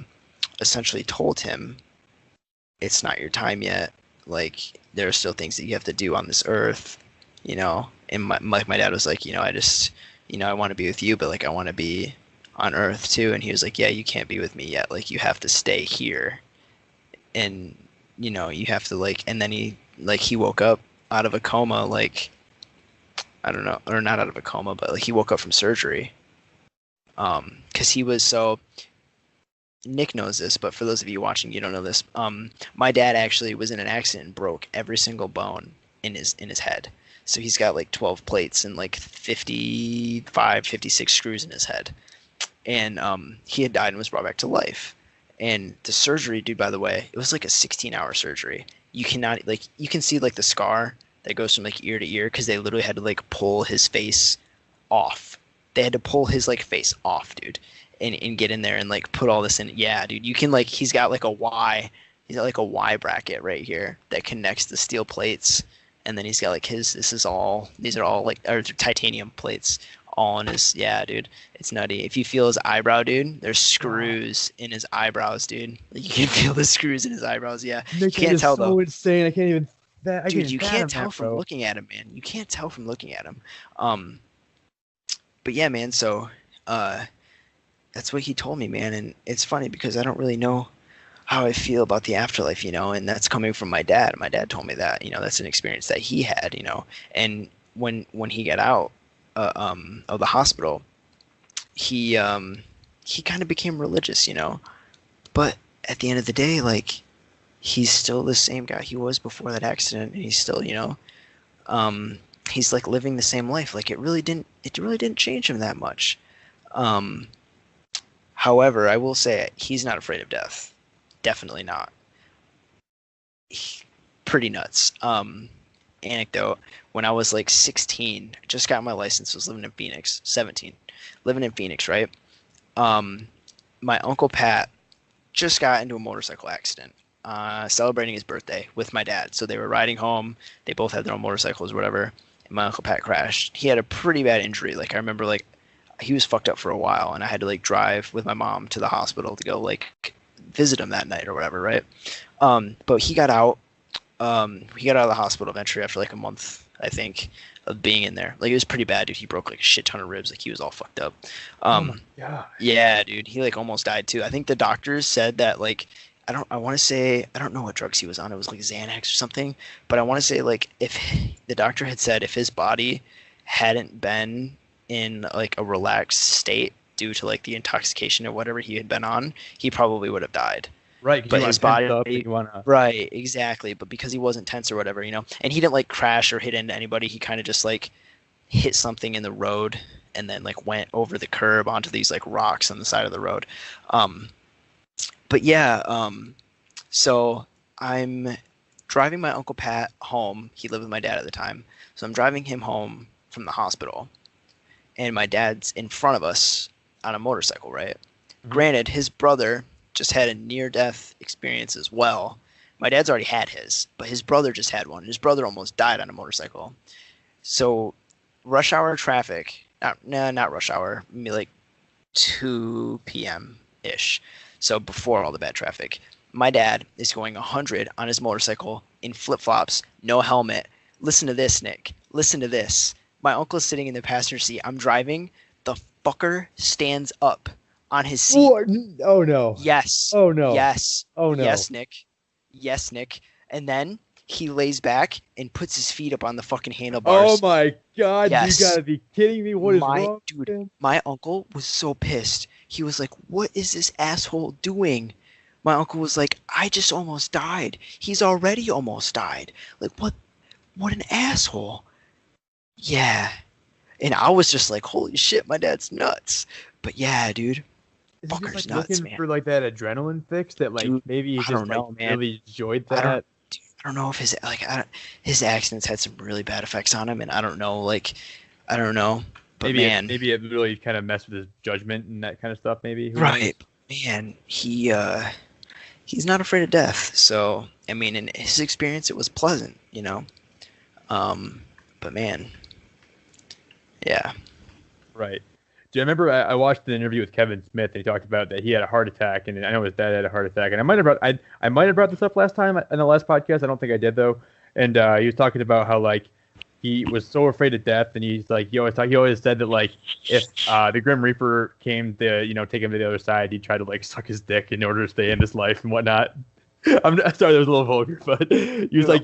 essentially told him, "It's not your time yet. Like there are still things that you have to do on this earth, you know." And my dad was like, I just, I want to be with you, but like I want to be on Earth too. And he was like, "Yeah, you can't be with me yet. Like you have to stay here, and you have to like." And then he woke up out of a coma, like I don't know, or not out of a coma, but like he woke up from surgery. Because he was so. Nick knows this, but for those of you watching, you don't know this. My dad actually was in an accident and broke every single bone in his head. So he's got like 12 plates and like 55, 56 screws in his head. And he had died and was brought back to life. And the surgery, dude, by the way, it was like a 16-hour surgery. You cannot, like, you can see like the scar that goes from like ear to ear because they literally had to like pull his face off. They had to pull his like face off, dude. And get in there and like put all this in. Yeah, dude, you can like he's got like a Y bracket right here that connects the steel plates, and then he's got like these are all like titanium plates all in his. Yeah, dude, it's nutty. If you feel his eyebrow, dude, there's screws in his eyebrows, dude. You can feel the screws in his eyebrows. Yeah, Nick, you can't tell so though. insane. I can't even. Dude, you can't tell that, from bro. looking at him, man. You can't tell from looking at him. But yeah, man. So, that's what he told me, man. And it's funny because I don't really know how I feel about the afterlife, and that's coming from my dad. My dad told me that, that's an experience that he had, and when he got out of the hospital, he kind of became religious, but at the end of the day, like he's still the same guy he was before that accident, and he's still, he's like living the same life. Like it really didn't change him that much. However, I will say he's not afraid of death. Definitely not. Pretty nuts. Anecdote. When I was like 16, just got my license, was living in Phoenix. 17. Living in Phoenix, right? My Uncle Pat just got into a motorcycle accident. Celebrating his birthday with my dad. So they were riding home. They both had their own motorcycles or whatever. And my Uncle Pat crashed. He had a pretty bad injury. Like I remember like he was fucked up for a while, and I had to like drive with my mom to the hospital to go like visit him that night or whatever, right? But he got out. He got out of the hospital eventually after like a month, I think, of being in there. Like, it was pretty bad, dude. He broke like a shit ton of ribs. Like, he was all fucked up. Oh my God. Yeah, dude. He like almost died too. I think the doctors said that like I don't know what drugs he was on. It was like Xanax or something. But I want to say like if the doctor had said if his body hadn't been in like a relaxed state due to like the intoxication or whatever he had been on, he probably would have died. Right, but his body, wanna... right, exactly. But because he wasn't tense or whatever, you know, and he didn't like crash or hit into anybody. He kind of just like hit something in the road and then like went over the curb onto these like rocks on the side of the road. But yeah, so I'm driving my Uncle Pat home. He lived with my dad at the time, so I'm driving him home from the hospital, and my dad's in front of us on a motorcycle. Right. Mm-hmm. Granted, his brother just had a near-death experience as well. My dad's already had his, but his brother just had one. His brother almost died on a motorcycle. So rush hour traffic, not rush hour, maybe like 2 p.m.-ish. So before all the bad traffic. My dad is going 100 on his motorcycle in flip-flops, no helmet. Listen to this, Nick. Listen to this. My uncle is sitting in the passenger seat. I'm driving. The fucker stands up on his seat. Oh no. Yes. Oh no. Yes. Oh no. Yes, Nick. Yes, Nick. And then he lays back and puts his feet up on the fucking handlebars. Oh my God. Yes. You gotta be kidding me. What is wrong? Dude, my uncle was so pissed. He was like, what is this asshole doing? My uncle was like, I just almost died. He's already almost died. Like, what an asshole. Yeah. And I was just like, holy shit, my dad's nuts. But yeah, dude. Is he Fucker's just, like, nuts, looking man. for like that adrenaline fix that like Dude, maybe he I just don't know, like man. really enjoyed that? I don't know if his accidents had some really bad effects on him, and I don't know. But maybe it really kind of messed with his judgment and that kind of stuff. Maybe. Who right, man. He's not afraid of death. So I mean, in his experience, it was pleasant, you know. But man, yeah. Right. Do you remember I watched an interview with Kevin Smith and he talked about that he had a heart attack, and I know his dad had a heart attack, and I might have brought this up last time in the last podcast. I don't think I did though. And he was talking about how like he was so afraid of death, and he's like he always said that like if the Grim Reaper came to take him to the other side, he'd try to like suck his dick in order to stay in this life and whatnot. I'm sorry, that was a little vulgar, but he was like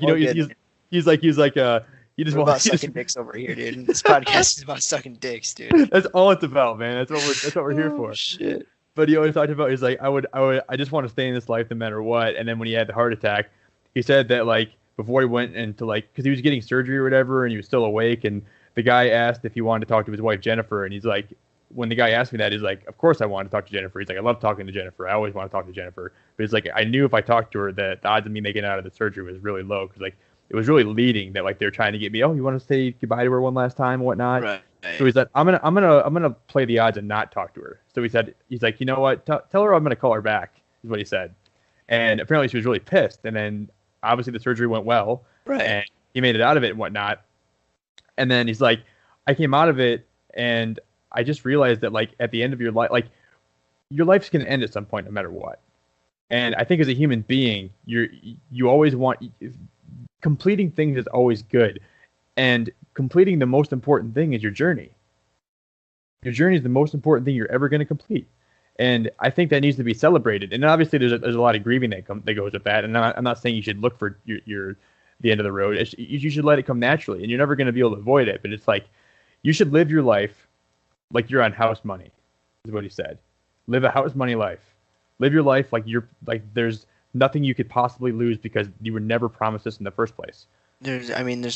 he's like you just want sucking dicks over here, dude. This podcast is about sucking dicks, dude. That's all it's about, man. That's what we're here for. Shit. But he always talked about he's like I just want to stay in this life no matter what. And then when he had the heart attack, he said that like before he went into like because he was getting surgery or whatever and he was still awake, and the guy asked if he wanted to talk to his wife Jennifer, and he's like when the guy asked me that, he's like, of course I want to talk to Jennifer. He's like, I love talking to Jennifer. I always want to talk to Jennifer. But he's like, I knew if I talked to her that the odds of me making it out of the surgery was really low because like it was really leading that like they're trying to get me. Oh, you want to say goodbye to her one last time and whatnot? Right. So he said, I'm gonna play the odds and not talk to her. So he's like, you know what? Tell her I'm gonna call her back. Is what he said. And apparently she was really pissed. And then obviously the surgery went well. Right. And he made it out of it and whatnot. And then he's like, I came out of it and I just realized that like at the end of your life, like your life's gonna end at some point no matter what. And I think as a human being, you always want completing things is always good. And completing the most important thing is your journey. Your journey is the most important thing you're ever going to complete. And I think that needs to be celebrated. And obviously there's a lot of grieving that goes with that. And I'm not saying you should look for the end of the road. You should let it come naturally, and you're never going to be able to avoid it. But it's like, you should live your life like you're on house money, is what he said. Live a house money life. Live your life like there's nothing you could possibly lose because you were never promised this in the first place. There's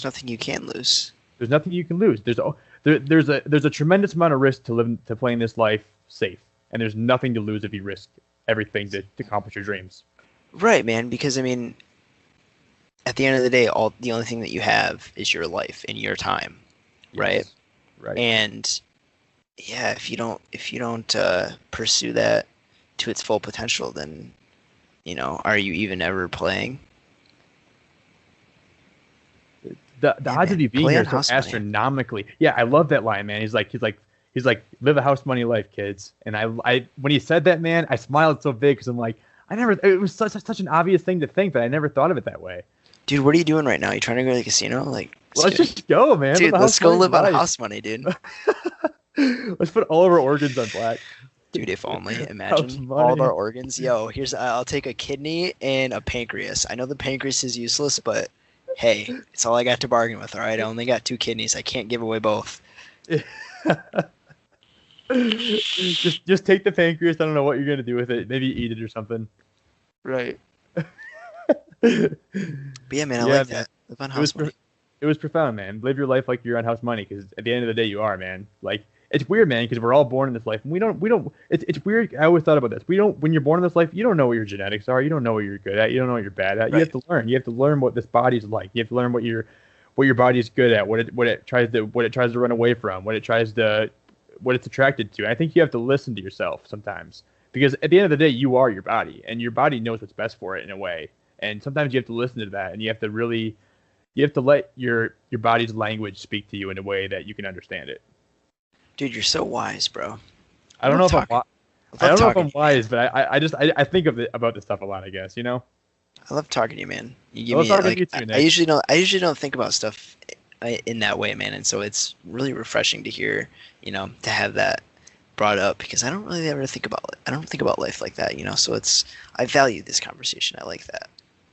nothing you can lose. There's nothing you can lose. There's a tremendous amount of risk to playing this life safe, and there's nothing to lose if you risk everything to accomplish your dreams. Right, man. Because I mean, at the end of the day, the only thing that you have is your life and your time, right? Yes. Right. And yeah, if you don't pursue that to its full potential, then are you even ever playing? The odds of you being here are so astronomically. Yeah, I love that line, man. He's like, live a house money life, kids. And I when he said that, man, I smiled so big because I'm like, It was such an obvious thing to think that I never thought of it that way. Dude, what are you doing right now? You trying to go to the casino? Like, Let's just go, man. dude, let's go live on house money, dude. Let's put all of our organs on black. Dude, if only. Imagine all of our organs. Yo, I'll take a kidney and a pancreas. I know the pancreas is useless, but hey, it's all I got to bargain with, all right? I only got 2 kidneys. I can't give away both. just take the pancreas. I don't know what you're gonna do with it. Maybe eat it or something. Right. But yeah, man, I like that. Live on house money. It was profound, man. Live your life like you're on house money, because at the end of the day, you are, man. Like, it's weird, man, because we're all born in this life, and we don't. It's weird. I always thought about this. When you're born in this life, you don't know what your genetics are. You don't know what you're good at. You don't know what you're bad at. Right. You have to learn. You have to learn what this body's like. You have to learn what your body's good at. What it tries to run away from. What it's attracted to. And I think you have to listen to yourself sometimes, because at the end of the day, you are your body, and your body knows what's best for it in a way. And sometimes you have to listen to that, and you have to let your body's language speak to you in a way that you can understand it. Dude, you're so wise, bro. I don't know if I'm wise, but I think about this stuff a lot, I guess, you know? I love talking to you, man. You give me, like, you too, Nick. I usually don't think about stuff in that way, man, and so it's really refreshing to hear, to have that brought up, because I don't really ever think about it. I don't think about life like that, so I value this conversation. I like that.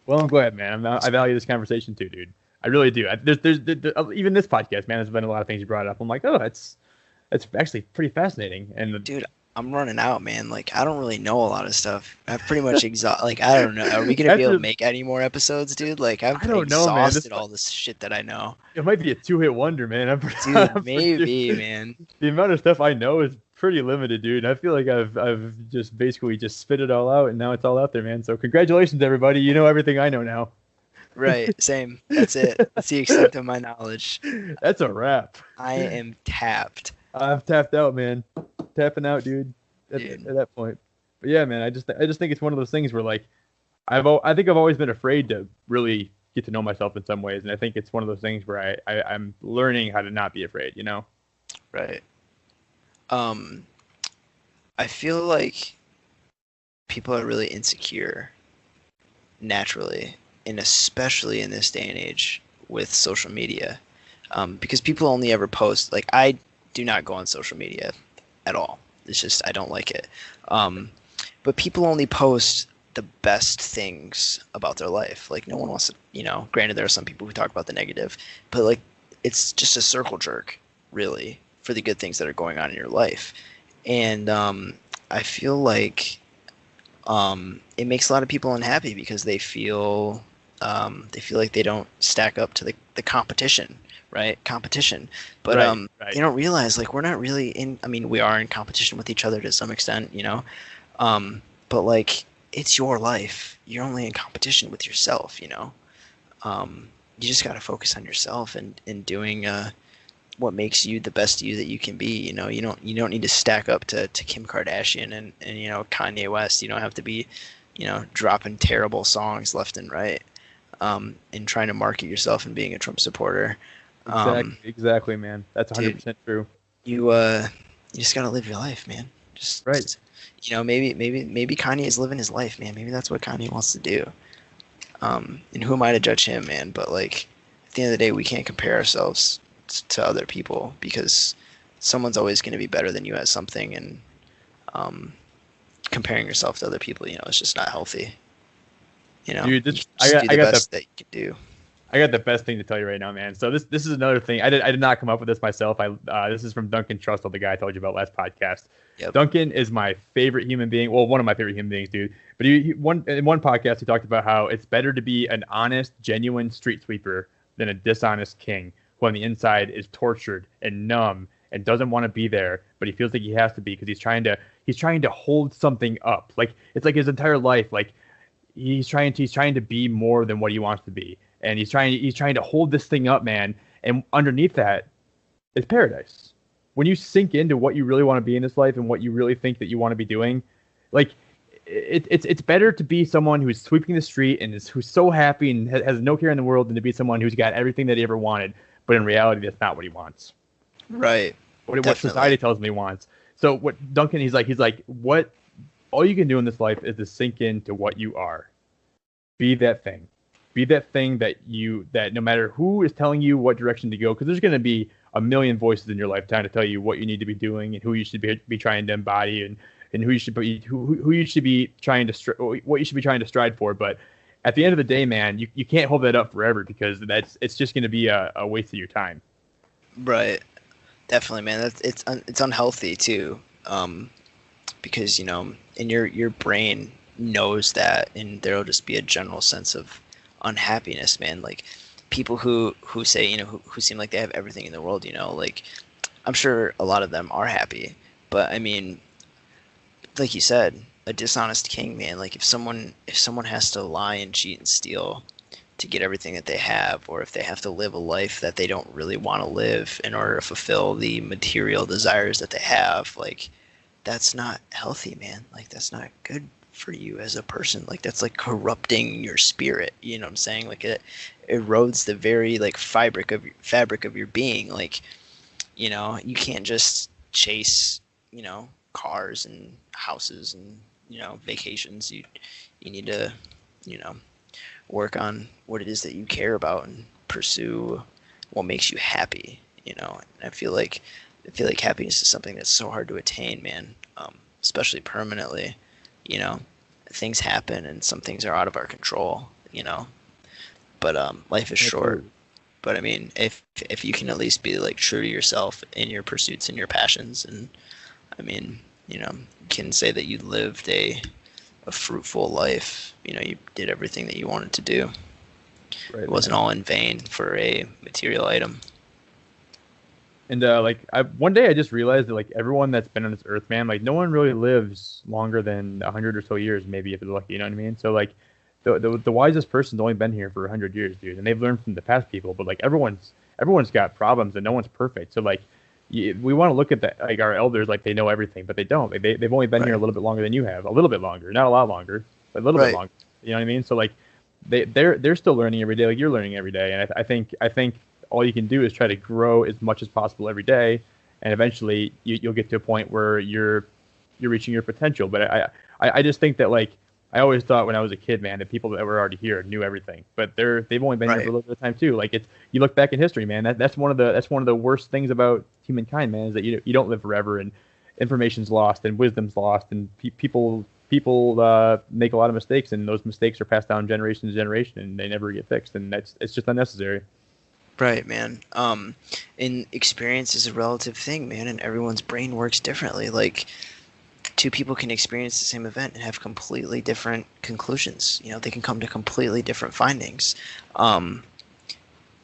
Well, I'm glad, man. I value this conversation too, dude. I really do. There's even this podcast, man, there's been a lot of things you brought up. I'm like, oh, it's actually pretty fascinating. And dude, I'm running out, man. Like, I don't really know a lot of stuff. I've pretty much like, I don't know. Are we gonna be able to make any more episodes, dude? Like, I've exhausted all this shit that I know. It might be a 2-hit wonder, man. Dude, maybe, man. The amount of stuff I know is pretty limited, dude. I feel like I've just basically just spit it all out, and now it's all out there, man. So congratulations, everybody. You know everything I know now. Right, same. That's it. That's the extent of my knowledge. That's a wrap. I am tapped. I'm tapped out, man. Tapping out, dude. At that point. But yeah, man. I just think it's one of those things where, like, I think I've always been afraid to really get to know myself in some ways, and I think it's one of those things where I'm learning how to not be afraid. Right. I feel like people are really insecure naturally, and especially in this day and age with social media, because people only ever post, like, I do not go on social media at all. It's just, I don't like it. But people only post the best things about their life. Like, no one wants to, granted, there are some people who talk about the negative, but, like, it's just a circle jerk, really, for the good things that are going on in your life. And I feel like it makes a lot of people unhappy, because they feel like they don't stack up to the competition, right? Competition. But right. They don't realize, like, we're not really we are in competition with each other to some extent, but, like, it's your life. You're only in competition with yourself, You just got to focus on yourself and doing what makes you the best you that you can be. You don't need to stack up to Kim Kardashian and Kanye West. You don't have to be, dropping terrible songs left and right, and trying to market yourself and being a Trump supporter. Exactly, man. That's 100% true. You just gotta live your life, man. Just right. Maybe Kanye is living his life, man. Maybe that's what Kanye wants to do. And who am I to judge him, man? But, like, at the end of the day, we can't compare ourselves to other people, because someone's always going to be better than you at something, and comparing yourself to other people, it's just not healthy. Dude, I got the best that you can do. I got the best thing to tell you right now, man. So this is another thing. I did not come up with this myself. This is from Duncan Trussell, the guy I told you about last podcast. Yep. Duncan is my favorite human being. Well, one of my favorite human beings, dude. But in one podcast, he talked about how it's better to be an honest, genuine street sweeper than a dishonest king who on the inside is tortured and numb and doesn't want to be there, but he feels like he has to be because he's trying to hold something up. Like, it's like his entire life, like he's trying to be more than what he wants to be. And he's trying to hold this thing up, man. And underneath that is paradise. When you sink into what you really want to be in this life and what you really think that you want to be doing, like, it's better to be someone who's sweeping the street and who's so happy and has no care in the world than to be someone who's got everything that he ever wanted, but in reality, that's not what he wants. Right. What society tells him he wants. So what Duncan, he's like, what all you can do in this life is to sink into what you are. Be that thing. Be that thing that no matter who is telling you what direction to go, because there's going to be a million voices in your lifetime to tell you what you need to be doing and who you should be trying to embody and who you should be who you should be trying to what you should be trying to stride for. But at the end of the day, man, you can't hold that up forever because it's just going to be a waste of your time. Right. Definitely, man. It's unhealthy too. Because, and your brain knows that, and there'll just be a general sense of unhappiness, man. Like people who say, who seem like they have everything in the world, like I'm sure a lot of them are happy, but I mean, like you said, a dishonest king, man. Like if someone has to lie and cheat and steal to get everything that they have, or if they have to live a life that they don't really want to live in order to fulfill the material desires that they have, like that's not healthy, man. Like that's not good for you as a person. Like that's like corrupting your spirit. You know what I'm saying? Like it erodes the very like fabric of your being. Like, you can't just chase, cars and houses and, vacations. You need to, work on what it is that you care about and pursue what makes you happy. And I feel like happiness is something that's so hard to attain, man. Especially permanently. Things happen and some things are out of our control. But life is short. But I mean, if you can at least be like true to yourself in your pursuits and your passions, and I mean, you can say that you lived a fruitful life. You did everything that you wanted to do. Right, it wasn't all in vain for a material item. And one day I just realized that like everyone that's been on this earth, man, like no one really lives longer than 100 or so years, maybe if they're lucky. You know what I mean? So like the wisest person's only been here for 100 years, dude, and they've learned from the past people. But like everyone's got problems and no one's perfect. So like we want to look at that, like our elders, like they know everything, but they don't. They've only been here a little bit longer than you have, a little bit longer, not a lot longer, but a little bit longer. You know what I mean? So like they're still learning every day, like you're learning every day, and I think all you can do is try to grow as much as possible every day, and eventually you'll get to a point where you're reaching your potential. But I just think that like I always thought when I was a kid, man, that people that were already here knew everything, but they've only been here for a little bit of time too. Like you look back in history, man, that's one of the worst things about humankind, man, is that you don't live forever and information's lost and wisdom's lost and people make a lot of mistakes, and those mistakes are passed down generation to generation and they never get fixed, and it's just unnecessary. Right, man. And experience is a relative thing, man, and everyone's brain works differently. Like, two people can experience the same event and have completely different conclusions. They can come to completely different findings. And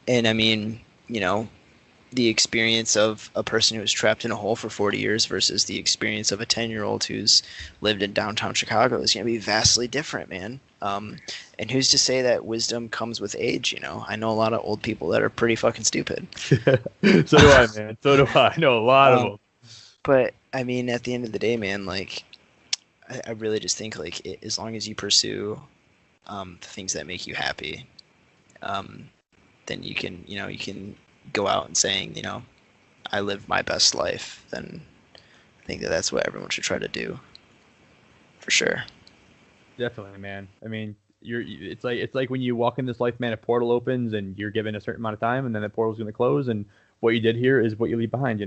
I mean, the experience of a person who was trapped in a hole for 40 years versus the experience of a 10-year-old who's lived in downtown Chicago is going to be vastly different, man. And who's to say that wisdom comes with age? I know a lot of old people that are pretty fucking stupid. So do I, man. So do I. I know a lot of them. But I mean, at the end of the day, man, like I really just think like as long as you pursue the things that make you happy, then you can go out and saying, I live my best life. Then I think that's what everyone should try to do, for sure. Definitely, man. I mean, it's like when you walk in this life, man, a portal opens and you're given a certain amount of time, and then the portal's going to close, and what you did here is what you leave behind,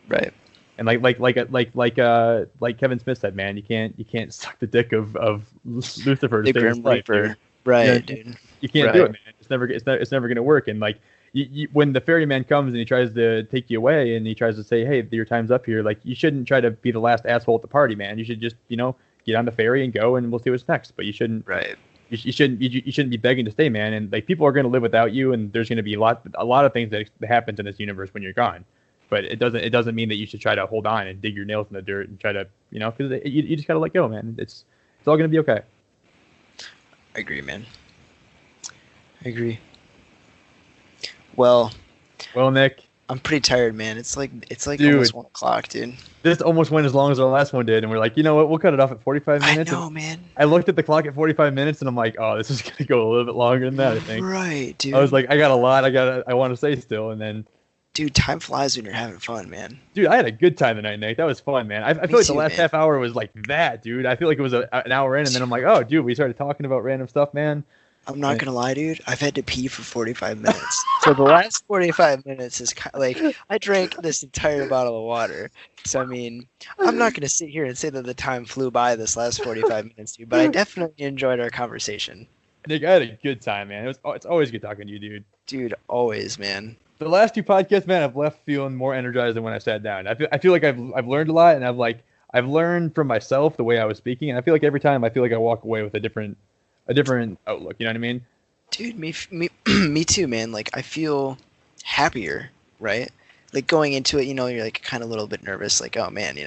Right. And like Kevin Smith said, man, you can't suck the dick of Lucifer to the stay in his life, dude. Right, dude. You can't do it, man. It's never going to work. And like when the ferryman comes and he tries to take you away and he tries to say, hey, your time's up here, like you shouldn't try to be the last asshole at the party, man. You should just get on the ferry and go, and we'll see what's next. But you shouldn't. Right. You shouldn't be begging to stay, man. And like people are going to live without you, and there's going to be a lot of things that happens in this universe when you're gone. But it doesn't mean that you should try to hold on and dig your nails in the dirt and try to because you just got to let go, man. It's all going to be okay. I agree, man. I agree. Well, Nick, I'm pretty tired, man. It's like dude, almost 1 o'clock, dude. This almost went as long as our last one did, and we're like, you know what? We'll cut it off at 45 minutes. I know, man. I looked at the clock at 45 minutes, and I'm like, oh, this is gonna go a little bit longer than that, I think. Right, dude. I was like, I got a lot. I want to say still, and then Dude, time flies when you're having fun, man. Dude, I had a good time tonight, Nick. That was fun, man. I Me feel like the too, last man. half hour was like that, dude. I feel like it was an hour in, and then I'm like, oh, dude, we started talking about random stuff, man. I'm not And, gonna lie, dude. I've had to pee for 45 minutes. So the last 45 minutes is kind of like I drank this entire bottle of water. So I mean, I'm not gonna sit here and say that the time flew by this last 45 minutes, dude. But I definitely enjoyed our conversation, Nick, I had a good time, man. It's always good talking to you, dude. dude. Always, man. The last two podcasts, man, I've left feeling more energized than when I sat down. I feel like I've learned a lot, and I've learned from myself the way I was speaking, and I feel like every time I feel like I walk away with a different outlook. You know what I mean? Dude, me too, man. Like I feel happier, right? Like going into it, you're like kind of a little bit nervous, like, oh man.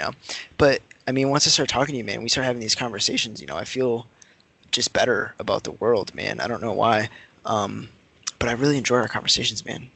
But I mean, once I start talking to you, man, we start having these conversations. I feel just better about the world, man. I don't know why, but I really enjoy our conversations, man.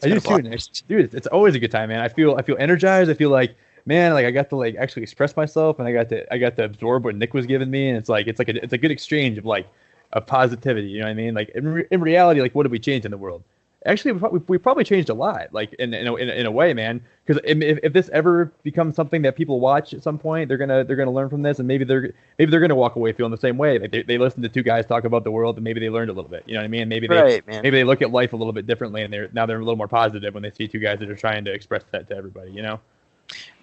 I do too, Nick. Dude. It's always a good time, man. I feel energized. I feel like, man, like I got to like actually express myself, and I got to absorb what Nick was giving me, and it's a good exchange of positivity. You know what I mean? Like in reality, like what did we change in the world? Actually, we probably changed a lot, like in a way, man. Because if this ever becomes something that people watch at some point, they're gonna learn from this, and maybe they're gonna walk away feeling the same way. Like they listen to two guys talk about the world, and maybe they learned a little bit. You know what I mean? Maybe they look at life a little bit differently, and they're a little more positive when they see two guys that are trying to express that to everybody. You know?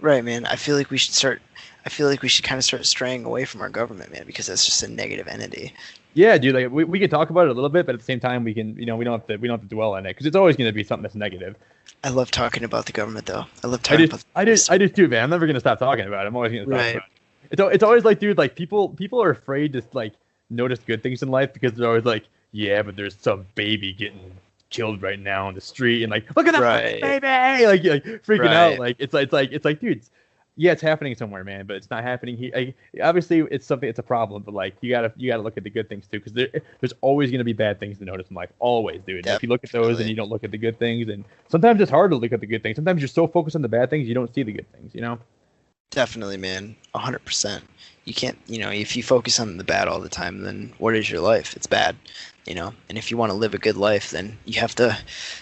Right, man. I feel like we should kind of start straying away from our government, man, because that's just a negative entity. Yeah, dude. Like we can talk about it a little bit, but at the same time, we can, we don't have to dwell on it because it's always going to be something that's negative. I love talking about the government, though. I love talking about. I just too, man. I'm never going to stop talking about it. I'm always going to talk about it. It's always like, dude, like people are afraid to like notice good things in life because they're always like, yeah, but there's some baby getting killed right now on the street, and like, look at that baby, like freaking out. Like it's like, dude. Yeah, it's happening somewhere, man, but it's not happening here. Obviously, it's a problem, but like you gotta look at the good things too, because there's always gonna be bad things to notice in life, always, dude. If you look at those and you don't look at the good things, and sometimes it's hard to look at the good things. Sometimes you're so focused on the bad things, you don't see the good things, you know? Definitely, man. 100%. You can't, if you focus on the bad all the time, then what is your life? It's bad, And if you want to live a good life, then you have to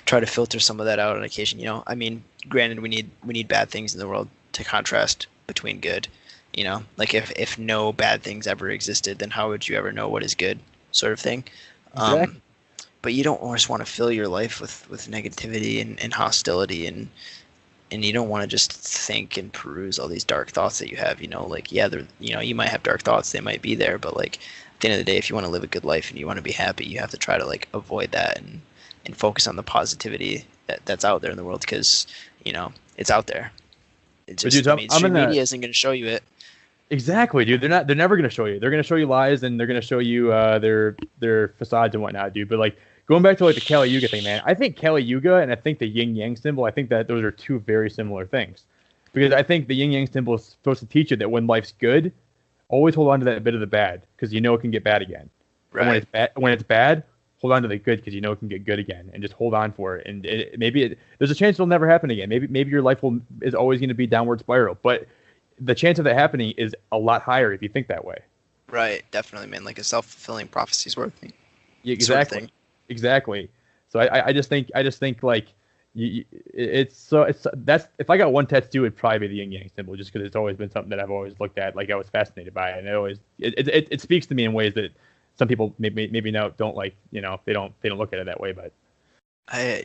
try to filter some of that out on occasion. I mean, granted, we need bad things in the world to contrast between good. Like if no bad things ever existed, then how would you ever know what is good, sort of thing. Exactly. But you don't always want to fill your life with negativity and hostility, and you don't want to just think and peruse all these dark thoughts that you have. Like, yeah, they're, you might have dark thoughts, they might be there, but like at the end of the day, if you want to live a good life and you want to be happy, you have to try to like avoid that and focus on the positivity that's out there in the world, because it's out there. It's just, dude, mainstream media isn't going to show you it. Exactly, dude. They're never going to show you. They're going to show you lies, and they're going to show you their facades and whatnot, dude. But like going back to like the Kali Yuga thing, man. I think Kali Yuga and I think the Yin Yang symbol, I think that those are two very similar things, because I think the Yin Yang symbol is supposed to teach you that when life's good, always hold on to that bit of the bad, because it can get bad again. Right. And when it's bad, hold on to the good, because it can get good again, and just hold on for it. And there's a chance it'll never happen again. Maybe your life is always going to be downward spiral, but the chance of that happening is a lot higher if you think that way. Right, definitely, man. Like a self-fulfilling prophecy sort of thing. Yeah, exactly. Sort of thing. Exactly. So I just think like it's that's, if I got one tattoo, it'd probably be the Yin Yang symbol, just because it's always been something that I've always looked at. Like I was fascinated by it, and it speaks to me in ways that some people maybe don't like. They don't look at it that way. But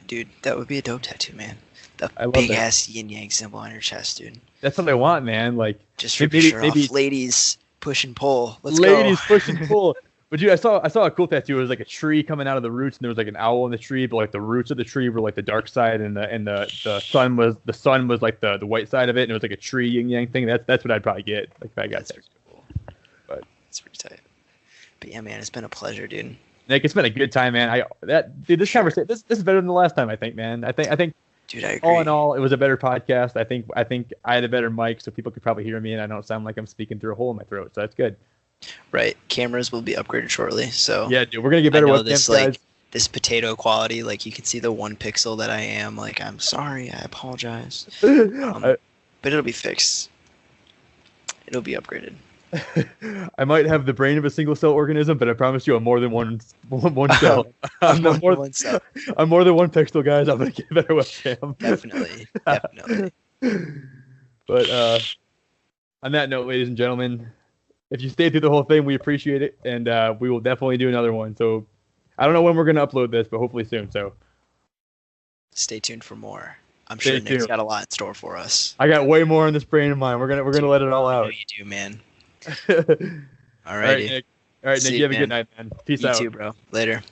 Dude, that would be a dope tattoo, man. The I love big that. ass Yin Yang symbol on your chest, dude. That's what I want, man. Like Just rip your shirt off. Ladies push and pull. Let's go. Ladies push and pull. But dude, I saw a cool tattoo. It was like a tree coming out of the roots, and there was like an owl in the tree, but like the roots of the tree were like the dark side, and the sun was like the white side of it, and it was like a tree yin yang thing. That's what I'd probably get. Like if I got that. Cool. But it's pretty tight. But yeah, man, it's been a pleasure, dude. Nick, it's been a good time, man. This conversation, this is better than the last time, I think, man. I think. Dude, I agree. All in all, it was a better podcast. I think I had a better mic, so people could probably hear me, and I don't sound like I'm speaking through a hole in my throat. So that's good. Right, cameras will be upgraded shortly. So yeah, dude, we're gonna get better webcams, guys. This potato quality, like you can see the 1 pixel that I am. Like, I'm sorry, I apologize. But it'll be fixed. It'll be upgraded. I might have the brain of a single cell organism, but I promise you, I'm more than one cell. I'm More more, than one cell. I'm more than one pixel, guys. I'm gonna get a better webcam. Definitely, definitely. But on that note, ladies and gentlemen, if you stayed through the whole thing, we appreciate it, and we will definitely do another one. So I don't know when we're gonna upload this, but hopefully soon. So Stay tuned for more. I'm Stay sure Nick's tuned. got a lot in store for us. I got way more in this brain of mine. We're gonna let it all I know out. you do, man. All Alrighty. right, Nick. All right, See Nick. you, You have a man. good night, man. Peace You out. too, bro. Later.